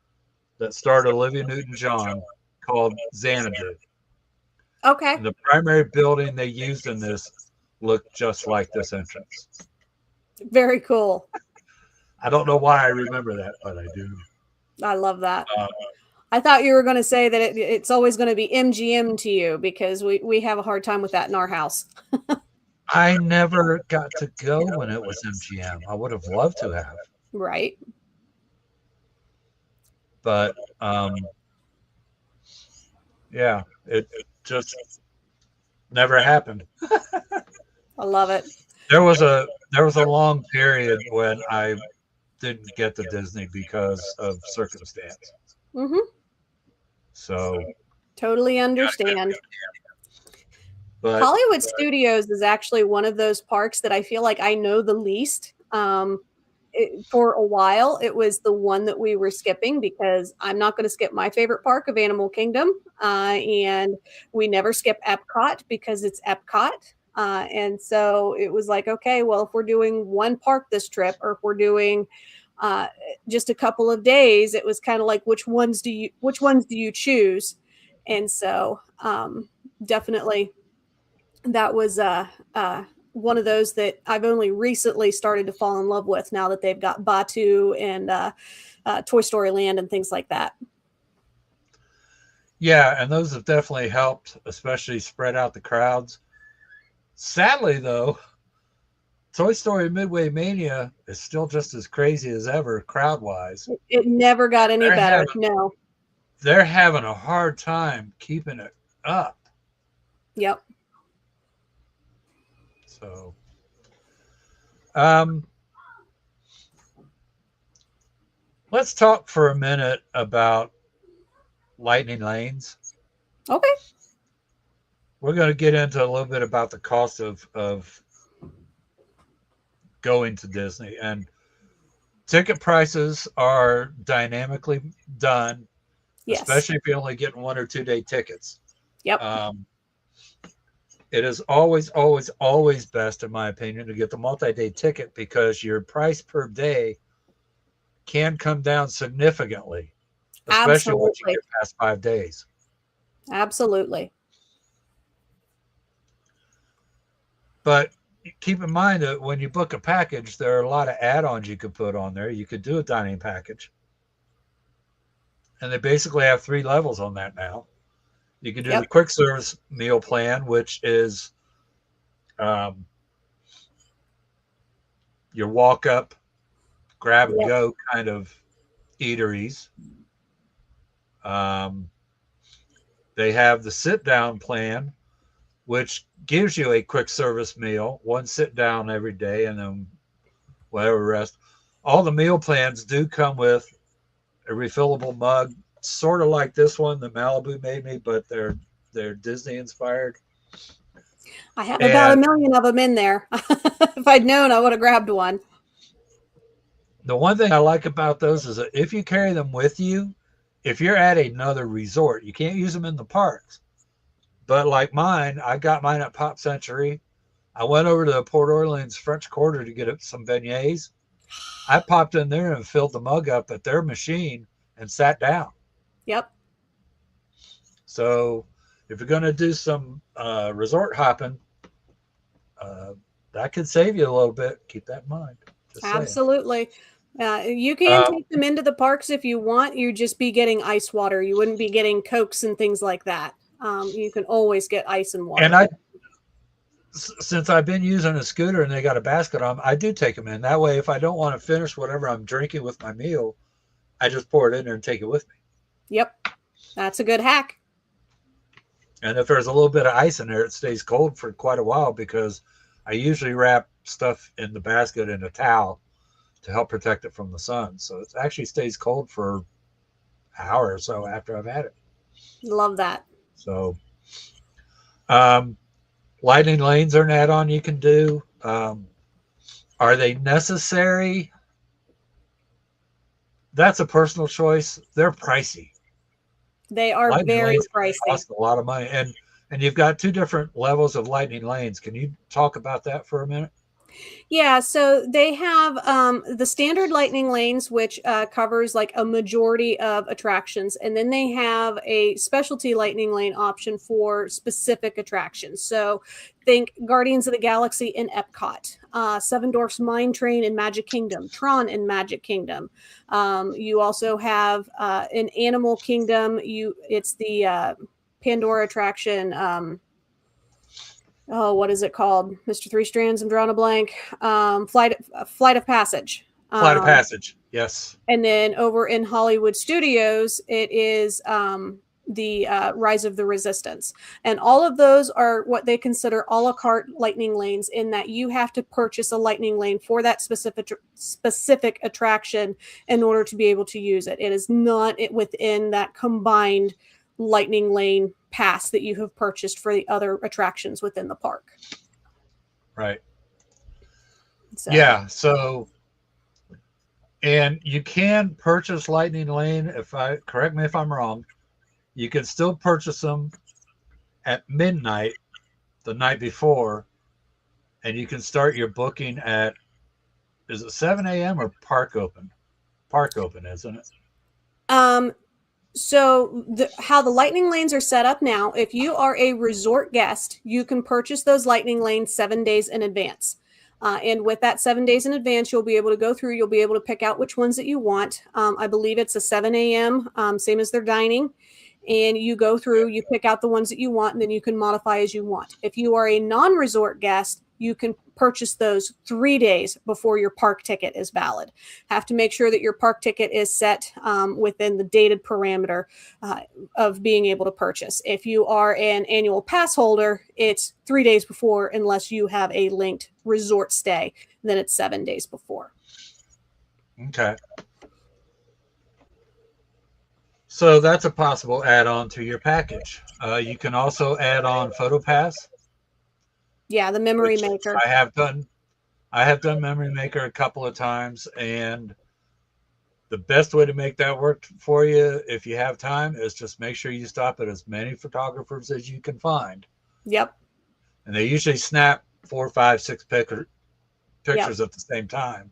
that starred Olivia Newton-John called Xanadu. Okay. And the primary building they used in this looked just like this entrance. Very cool. I don't know why I remember that, but I do. I love that. Um, I thought you were going to say that it's always going to be MGM to you because we have a hard time with that in our house. I never got to go when it was MGM. I would have loved to have, Right. but yeah, it just never happened. I love it. There was a long period when I didn't get to Disney because of circumstance. Hmm. So, Totally understand. but Hollywood Studios is actually one of those parks that I feel like I know the least. For a while, it was the one that we were skipping because I'm not going to skip my favorite park of Animal Kingdom. And we never skip Epcot because it's Epcot. And so it was like, okay, well, if we're doing one park this trip, or if we're doing uh, just a couple of days, it was kind of like which ones do you choose? And so definitely that was one of those that I've only recently started to fall in love with now that they've got Batu and Toy Story Land and things like that. yeah, and those have definitely helped, especially spread out the crowds. Sadly, though, Toy Story Midway Mania is still just as crazy as ever, crowd wise. It never got any They're better. having No. they're having a hard time keeping it up. Yep. So, um, let's talk for a minute about lightning lanes. Okay. We're going to get into a little bit about the cost of going to Disney, and ticket prices are dynamically done, Yes. especially if you're only getting 1 or 2 day tickets. Yep. Um, it is always, always, always best, in my opinion, to get the multi-day ticket because your price per day can come down significantly, especially once you Absolutely. get past 5 days. Absolutely. But keep in mind that when you book a package, there are a lot of add-ons you could put on there. You could do a dining package, and they basically have 3 levels on that now. You can do the Yep. quick service meal plan, which is um, your walk up, grab and Yep. go kind of eateries. Um, they have the sit down plan, which gives you a quick service meal, one sit down every day, and then whatever rest. All the meal plans do come with a refillable mug, sort of like this one that Malibu made me, but they're Disney inspired. I have about a And million of them in there. If I'd known, I would have grabbed one. the one thing I like about those is that if you carry them with you, if you're at another resort, you can't use them in the parks. But like mine, I got mine at Pop Century. I went over to the Port Orleans French Quarter to get some beignets. I popped in there and filled the mug up at their machine and sat down. Yep. So if you're going to do some resort hopping, uh, that could save you a little bit. Keep that in mind. Just saying. Absolutely. You can Um, take them into the parks if you want. You'd just be getting ice water. You wouldn't be getting Cokes and things like that. You can always get ice and water. and since I've been using a scooter and they got a basket on, I do take them in. That way, if I don't want to finish whatever I'm drinking with my meal, I just pour it in there and take it with me. Yep. That's a good hack. And if there's a little bit of ice in there, it stays cold for quite a while because I usually wrap stuff in the basket in a towel to help protect it from the sun. So it actually stays cold for an hour or so after I've had it. Love that. So, um, lightning lanes are an add-on you can do. Are they necessary? That's a personal choice. They're pricey. They are Lightning very lanes pricey. cost a lot of money, and you've got two different levels of lightning lanes. Can you talk about that for a minute? Yeah, so they have the standard lightning lanes, which covers like a majority of attractions, and then they have a specialty lightning lane option for specific attractions. So think Guardians of the Galaxy in Epcot, Seven Dwarfs Mine Train in Magic Kingdom, Tron in Magic Kingdom. You also have in Animal Kingdom, it's the Pandora attraction. Oh, what is it called? Mr. ThreeStrands, I'm drawing a blank. Flight of Passage. Flight of Passage, yes. And then over in Hollywood Studios, it is the Rise of the Resistance. And all of those are what they consider a la carte lightning lanes, in that you have to purchase a lightning lane for that specific attraction in order to be able to use it. It is not within that combined lightning lane pass that you have purchased for the other attractions within the park. Right. So. Yeah. So, and you can purchase lightning lane. Correct me if I'm wrong, you can still purchase them at midnight the night before, and you can start your booking at, is it 7 a.m. or park open? Park open, isn't it? So how the lightning lanes are set up now, if you are a resort guest, you can purchase those lightning lanes 7 days in advance. And with that 7 days in advance, you'll be able to go through, you'll be able to pick out which ones that you want. I believe it's a 7 a.m., same as their dining. And you go through, you pick out the ones that you want, and then you can modify as you want. If you are a non-resort guest, you can purchase those 3 days before your park ticket is valid. Have to make sure that your park ticket is set within the dated parameter of being able to purchase. If you are an annual pass holder, it's 3 days before, unless you have a linked resort stay. Then it's 7 days before. Okay. So that's a possible add-on to your package. You can also add on PhotoPass. Yeah, the memory maker. I have done Memory Maker a couple of times, and the best way to make that work for you, if you have time, is just make sure you stop at as many photographers as you can find. Yep. And they usually snap 4, 5, 6 pictures at the same time.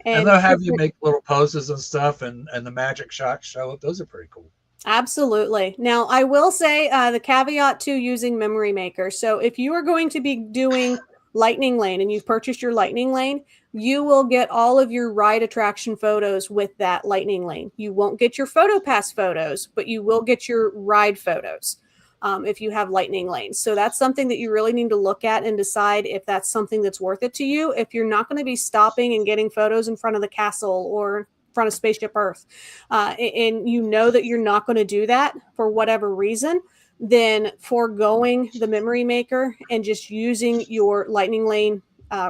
And they'll have you make little poses and stuff, and the magic shots show up. Those are pretty cool. Absolutely. Now, I will say the caveat to using Memory Maker. So if you are going to be doing Lightning Lane and you've purchased your Lightning Lane, you will get all of your ride attraction photos with that Lightning Lane. You won't get your PhotoPass photos, but you will get your ride photos. if you have lightning lanes. So that's something that you really need to look at and decide if that's something that's worth it to you. If you're not going to be stopping and getting photos in front of the castle or in front of Spaceship Earth, and you know that you're not going to do that for whatever reason, then foregoing the memory maker and just using your lightning lane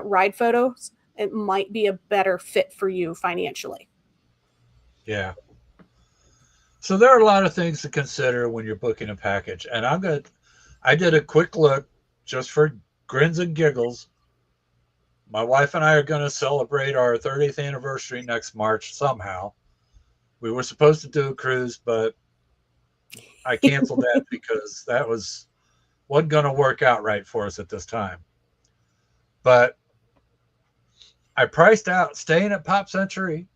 ride photos, it might be a better fit for you financially. Yeah. So there are a lot of things to consider when you're booking a package. And I did a quick look just for grins and giggles. My wife and I are going to celebrate our 30th anniversary next March somehow. We were supposed to do a cruise, but I canceled that because that wasn't going to work out right for us at this time. But I priced out staying at Pop Century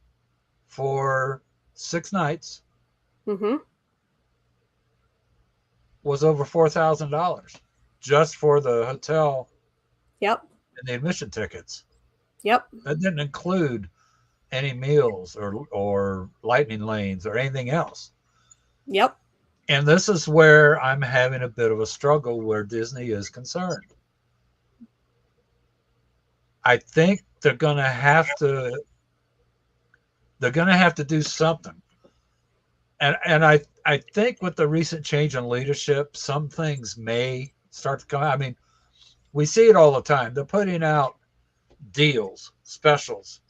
for 6 nights. Mm-hmm. Was over $4,000 just for the hotel. Yep. And the admission tickets. Yep. That didn't include any meals or lightning lanes or anything else. Yep. And this is where I'm having a bit of a struggle where Disney is concerned. I think they're going to have to do something. And I think with the recent change in leadership, some things may start to come out. I mean, we see it all the time. They're putting out deals, specials,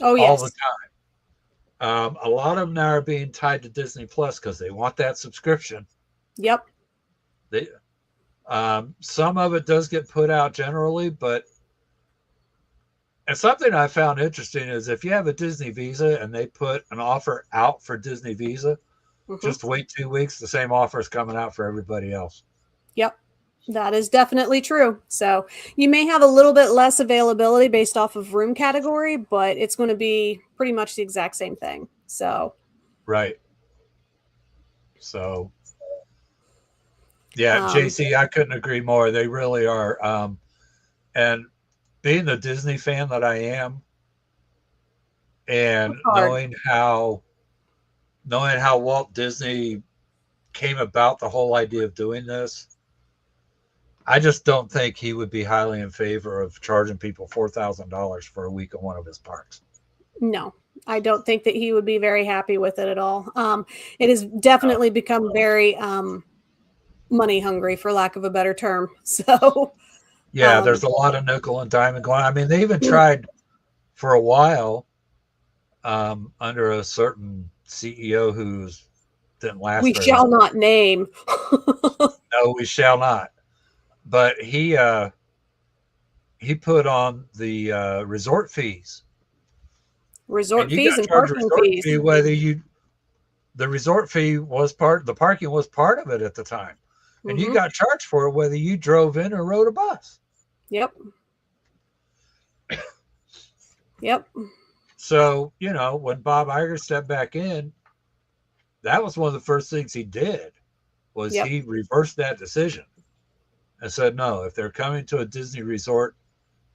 all the time. A lot of them now are being tied to Disney Plus because they want that subscription. Yep. Some of it does get put out generally, but and something I found interesting is if you have a Disney Visa and they put an offer out for Disney Visa, just wait 2 weeks. The same offer is coming out for everybody else. Yep. That is definitely true. So you may have a little bit less availability based off of room category, but it's going to be pretty much the exact same thing. So, right. So, yeah, JC, I couldn't agree more. They really are. And being the Disney fan that I am, and knowing how Walt Disney came about the whole idea of doing this, I just don't think he would be highly in favor of charging people $4,000 for a week at one of his parks. No, I don't think that he would be very happy with it at all. It has definitely become very money hungry, for lack of a better term. So, yeah, there's a lot of nickel and diamond going. I mean, they even tried for a while under a certain CEO who didn't last. We shall not name. No, we shall not. But he put on the resort fees. Resort fees and parking fees. The resort fee was the parking was part of it at the time. And you got charged for it whether you drove in or rode a bus. Yep. Yep. So, when Bob Iger stepped back in, that was one of the first things he did was he reversed that decision and said, no, if they're coming to a Disney resort,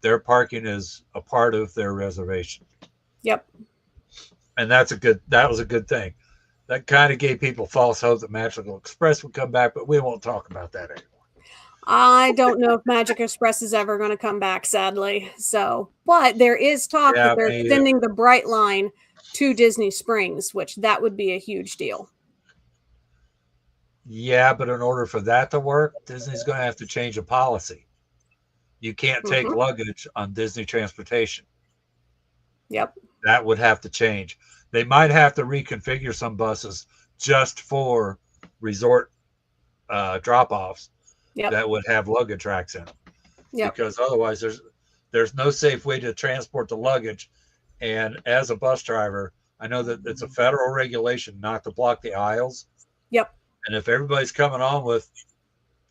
their parking is a part of their reservation. Yep. And that was a good thing. That kind of gave people false hope that Magical Express would come back, but we won't talk about that anymore. I don't know if Magic Express is ever going to come back, sadly. So, but there is talk that they're extending the Bright Line to Disney Springs, which that would be a huge deal. Yeah, but in order for that to work, Disney's going to have to change a policy. You can't take luggage on Disney transportation. Yep. That would have to change. They might have to reconfigure some buses just for resort drop-offs that would have luggage racks in them. Yep. Because otherwise there's no safe way to transport the luggage. And as a bus driver, I know that it's a federal regulation not to block the aisles. Yep. And if everybody's coming on with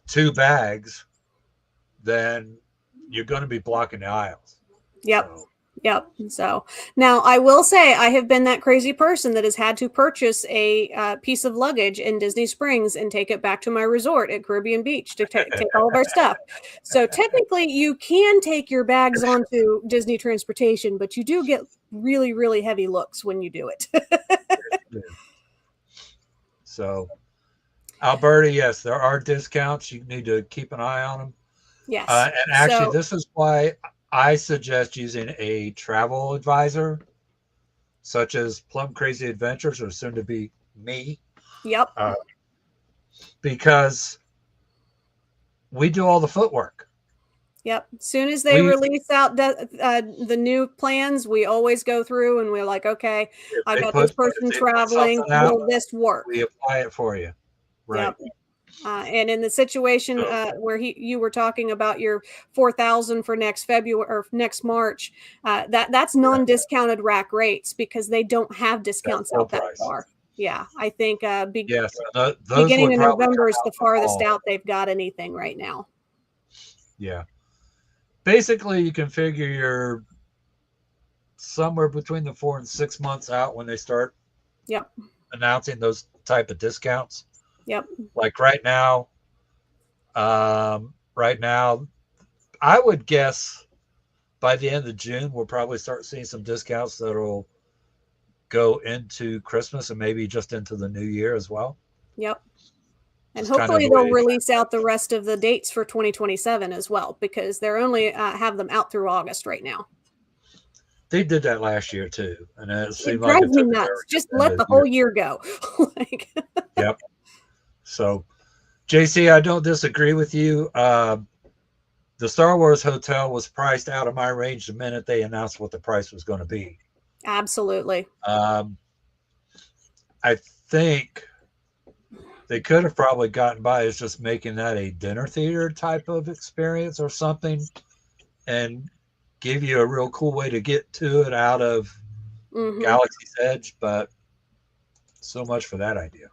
2 bags, then you're going to be blocking the aisles. Yep. Yep. So now I will say I have been that crazy person that has had to purchase a piece of luggage in Disney Springs and take it back to my resort at Caribbean Beach to take all of our stuff. So technically you can take your bags onto Disney transportation, but you do get really, really heavy looks when you do it. So Alberta, yes, there are discounts. You need to keep an eye on them. Yes. And actually, So, this is why I suggest using a travel advisor, such as Plum Crazy Adventures, or soon to be me, yep. uh, because we do all the footwork. Yep. As soon as they We release out the new plans, we always go through and we're like, okay, if I they got this put if person they put traveling. something out, Will this work? we apply it for you. Right. Yep. And in the situation So, where you were talking about your 4,000 for next February or next March, that's yeah, non-discounted rack rates because they don't have that's discounts full out that price. far. Yeah, I think Yes, those beginning would of probably November come is out the in the farthest fall. out they've got anything right now. Yeah. Basically, you can figure you're somewhere between the 4 and 6 months out when they start Yep. announcing those type of discounts. Yep. Like right now, I would guess by the end of June we'll probably start seeing some discounts that'll go into Christmas and maybe just into the new year as well. Yep. And Just kind of hopefully the they'll way release out the rest of the dates for 2027 as well because they're only have them out through August right now. they did that last year too, and it It seemed like drives it me took forever nuts. to get Just to the end let of the the year. whole year go. Like, Yep. So, JC, I don't disagree with you. The Star Wars hotel was priced out of my range the minute they announced what the price was going to be. absolutely. Um, I think they could have probably gotten by as just making that a dinner theater type of experience or something and give you a real cool way to get to it out of Hmm. Galaxy's Edge, but so much for that idea.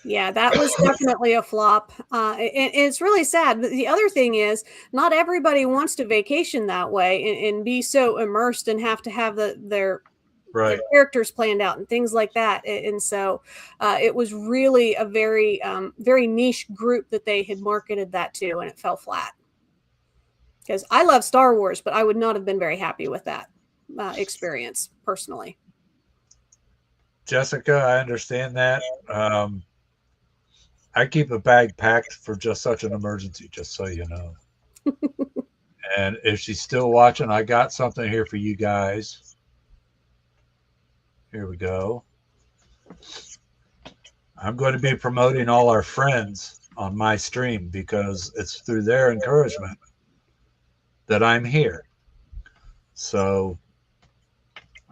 Yeah, that was definitely a flop. And it's really sad. But the other thing is, not everybody wants to vacation that way and be so immersed and have to have their Right. characters planned out and things like that. And so it was really a very, very niche group that they had marketed that to, and it fell flat. Because I love Star Wars, but I would not have been very happy with that experience personally. Jessica, I understand that. I keep a bag packed for just such an emergency, just so you know. And if she's still watching, I got something here for you guys. Here we go. I'm going to be promoting all our friends on my stream because it's through their encouragement that I'm here. So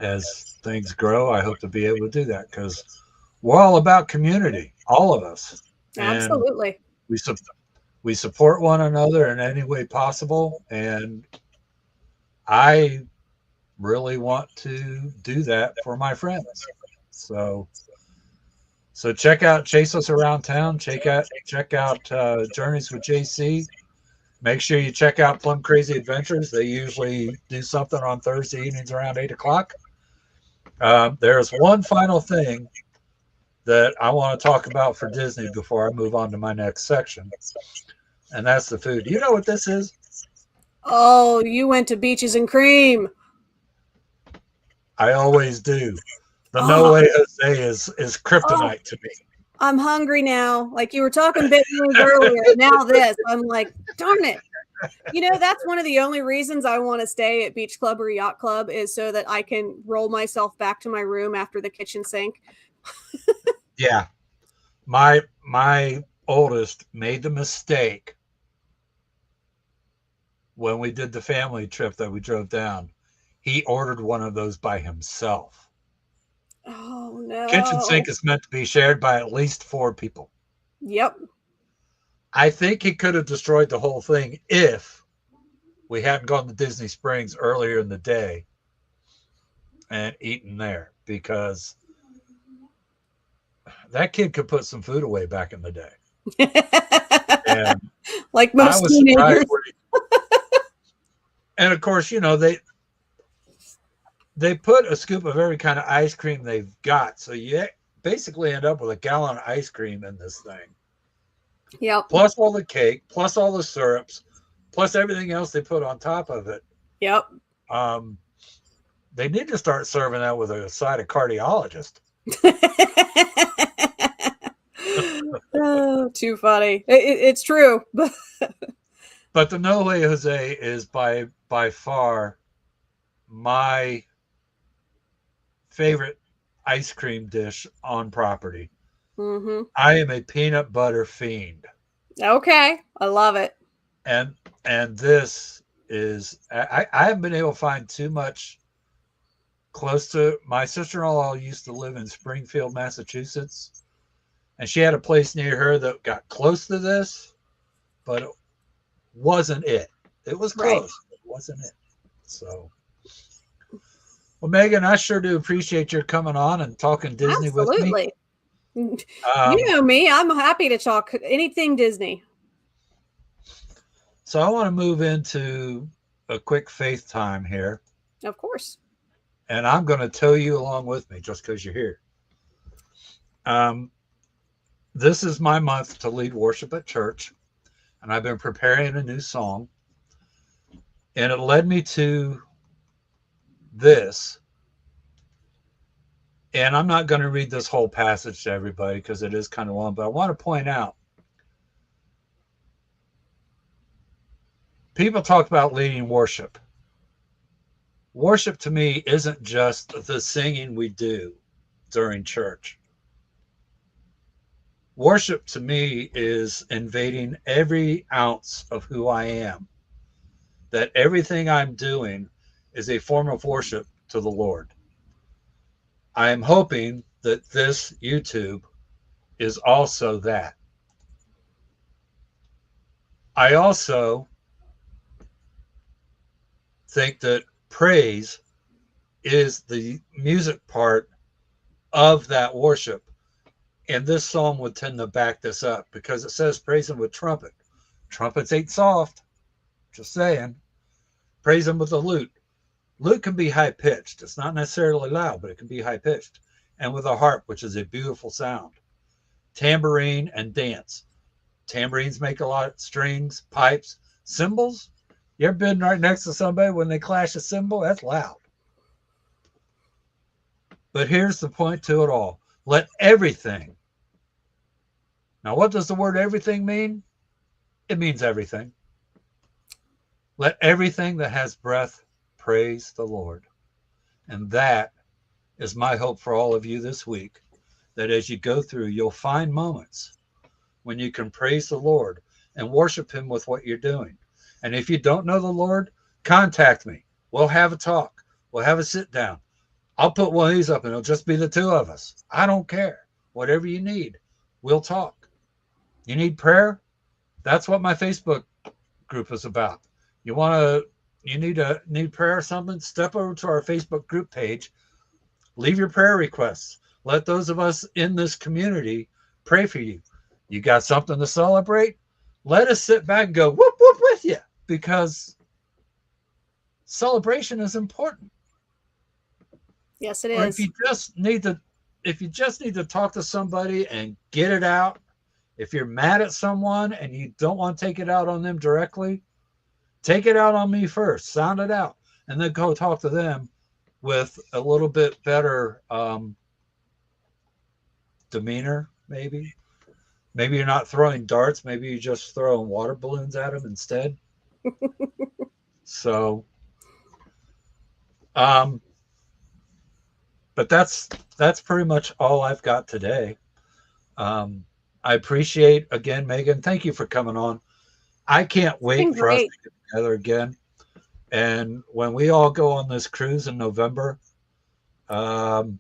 as things grow, I hope to be able to do that because we're all about community, all of us, and Absolutely. we we support one another in any way possible. And I really want to do that for my friends. So chase us around town. Check out Journeys with JC. Make sure you check out Plum Crazy Adventures. They usually do something on Thursday evenings around 8 o'clock. There's one final thing that I want to talk about for Disney before I move on to my next section, and that's the food. Do you know what this is? Oh, you went to Beaches and Cream. I always do. The No Oh, Way Jose is oh, kryptonite to me. I'm hungry now. Like you were talking big news earlier. Now this. I'm like, darn it. That's one of the only reasons I want to stay at Beach Club or Yacht Club is so that I can roll myself back to my room after the kitchen sink. Yeah, my oldest made the mistake when we did the family trip that we drove down. He ordered one of those by himself. Oh Kitchen no. sink is meant to be shared by at least 4 people. Yep. I think he could have destroyed the whole thing if we hadn't gone to Disney Springs earlier in the day and eaten there, because that kid could put some food away back in the day. And Like I most was surprised teenagers. and of course, they put a scoop of every kind of ice cream they've got. So you basically end up with a gallon of ice cream in this thing. Yep. Plus all the cake, plus all the syrups, plus everything else they put on top of it. Yep. They need to start serving that with a side of cardiologist. Oh, too funny. It's true. But the No Way Jose is by far my favorite ice cream dish on property. Hmm. I am a peanut butter fiend. Okay, I love it. And this is I haven't been able to find too much close to my sister-in-law used to live in Springfield, Massachusetts, and she had a place near her that got close to this, but it wasn't it. It was Right. close, but it wasn't it. So, well, Megan, I sure do appreciate your coming on and talking Disney with me. Absolutely. You Um, know me. I'm happy to talk anything Disney. so I want to move into a quick faith time here, Of course. and I'm going to tow you along with me just because you're here. Um, this is my month to lead worship at church, and I've been preparing a new song, and it led me to this. And I'm not going to read this whole passage to everybody because it is kind of long, but I want to point out people talk about leading worship. Worship to me isn't just the singing we do during church. Worship to me is invading every ounce of who I am, that everything I'm doing is a form of worship to the Lord. I am hoping that this YouTube is also that. I also think that praise is the music part of that worship. And this psalm would tend to back this up because it says praise him with trumpet. Trumpets ain't soft. Just saying. Praise him with the lute. Lute can be high pitched. It's not necessarily loud, but it can be high pitched. And with a harp, which is a beautiful sound. Tambourine and dance. Tambourines make a lot of strings, pipes, cymbals. You ever been right next to somebody when they clash a cymbal? That's loud. But here's the point to it all. Let everything. Now, what does the word everything mean? It means everything. Let everything that has breath praise the Lord. And that is my hope for all of you this week, that as you go through, you'll find moments when you can praise the Lord and worship him with what you're doing. And if you don't know the Lord, contact me. We'll have a talk. We'll have a sit down. I'll put one of these up and it'll just be the two of us. I don't care. Whatever you need, we'll talk. You need prayer? That's what my Facebook group is about. You need prayer or something? Step over to our Facebook group page. Leave your prayer requests. Let those of us in this community pray for you. You got something to celebrate? Let us sit back and go whoop whoop with you, because celebration is important. Yes, it Or is. if you just need to talk to somebody and get it out, if you're mad at someone and you don't want to take it out on them directly, take it out on me first, sound it out, and then go talk to them with a little bit better demeanor, maybe. Maybe you're not throwing darts. Maybe you're just throwing water balloons at them instead. So, um, but that's pretty much all I've got today. I appreciate, again, Megan, thank you for coming on. I can't It's been wait for us to great. get together again. And when we all go on this cruise in November, um,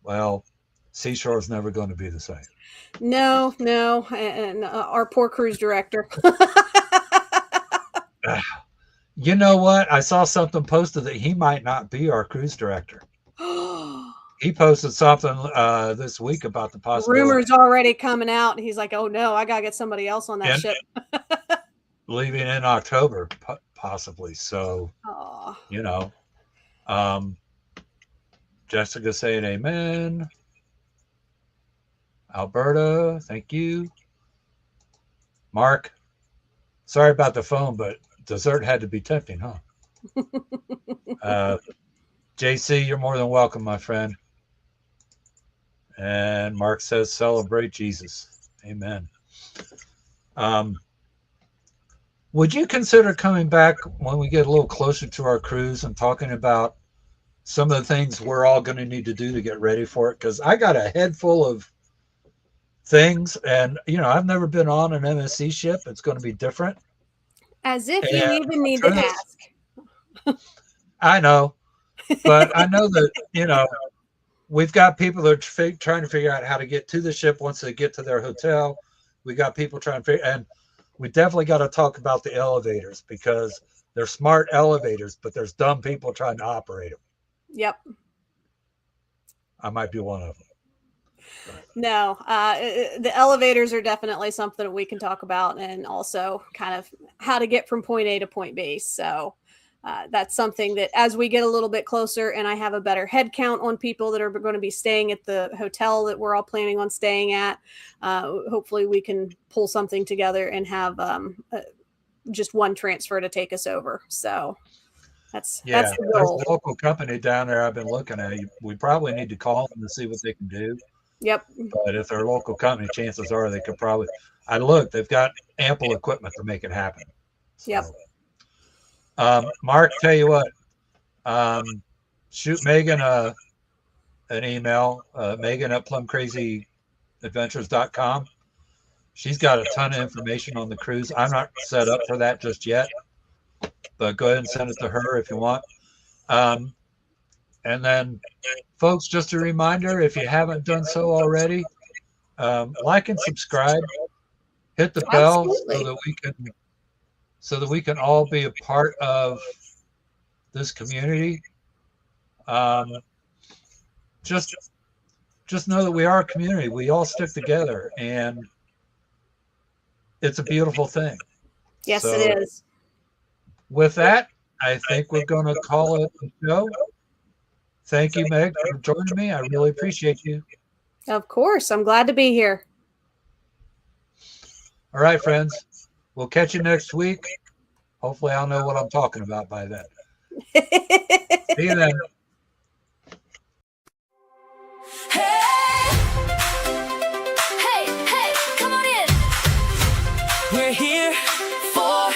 well, Seashore is never going to be the same. No, no, and our poor cruise director. You know what? I saw something posted that he might not be our cruise director. He posted something this week about the possibility Rumors already coming out, and he's like, "Oh no, I gotta get somebody else on that and ship." leaving in October, possibly. So, Oh, you know, um, Jessica saying amen. Alberta, thank you. Mark, sorry about the phone, but dessert had to be tempting, huh? JC, you're more than welcome, my friend. And Mark says, celebrate Jesus. Amen. Would you consider coming back when we get a little closer to our cruise and talking about some of the things we're all going to need to do to get ready for it? Because I got a head full of things, and I've never been on an MSC ship. It's going to be different. As if you And even need to ask. I know, but I know that we've got people that are trying to figure out how to get to the ship once they get to their hotel. We got people trying to figure, and we definitely got to talk about the elevators, because they're smart elevators, but there's dumb people trying to operate them. Yep. I might be one of them. No, the elevators are definitely something that we can talk about, and also kind of how to get from point A to point B. So that's something that as we get a little bit closer and I have a better head count on people that are going to be staying at the hotel that we're all planning on staying at, hopefully we can pull something together and have just one transfer to take us over. So that's the goal. There's a local company down there I've been looking at. We probably need to call them to see what they can do. Yep. But if they're a local company, chances are they could probably. I look, they've got ample equipment to make it happen. So, yep. Mark, tell you what, shoot Megan an email, Megan at plumcrazyadventures.com. She's got a ton of information on the cruise. I'm not set up for that just yet, but go ahead and send it to her if you want. And then, folks, just a reminder, if you haven't done so already, like and subscribe, hit the bell so that we can all be a part of this community. Just know that we are a community. We all stick together, and it's a beautiful thing. Yes, it is. With that, I think we're going to call it a show. Thank you, Meg, for joining me. I really appreciate you. Of course. I'm glad to be here. All right, friends. We'll catch you next week. Hopefully I'll know what I'm talking about by then. See you then. Hey, hey, come on in. We're here for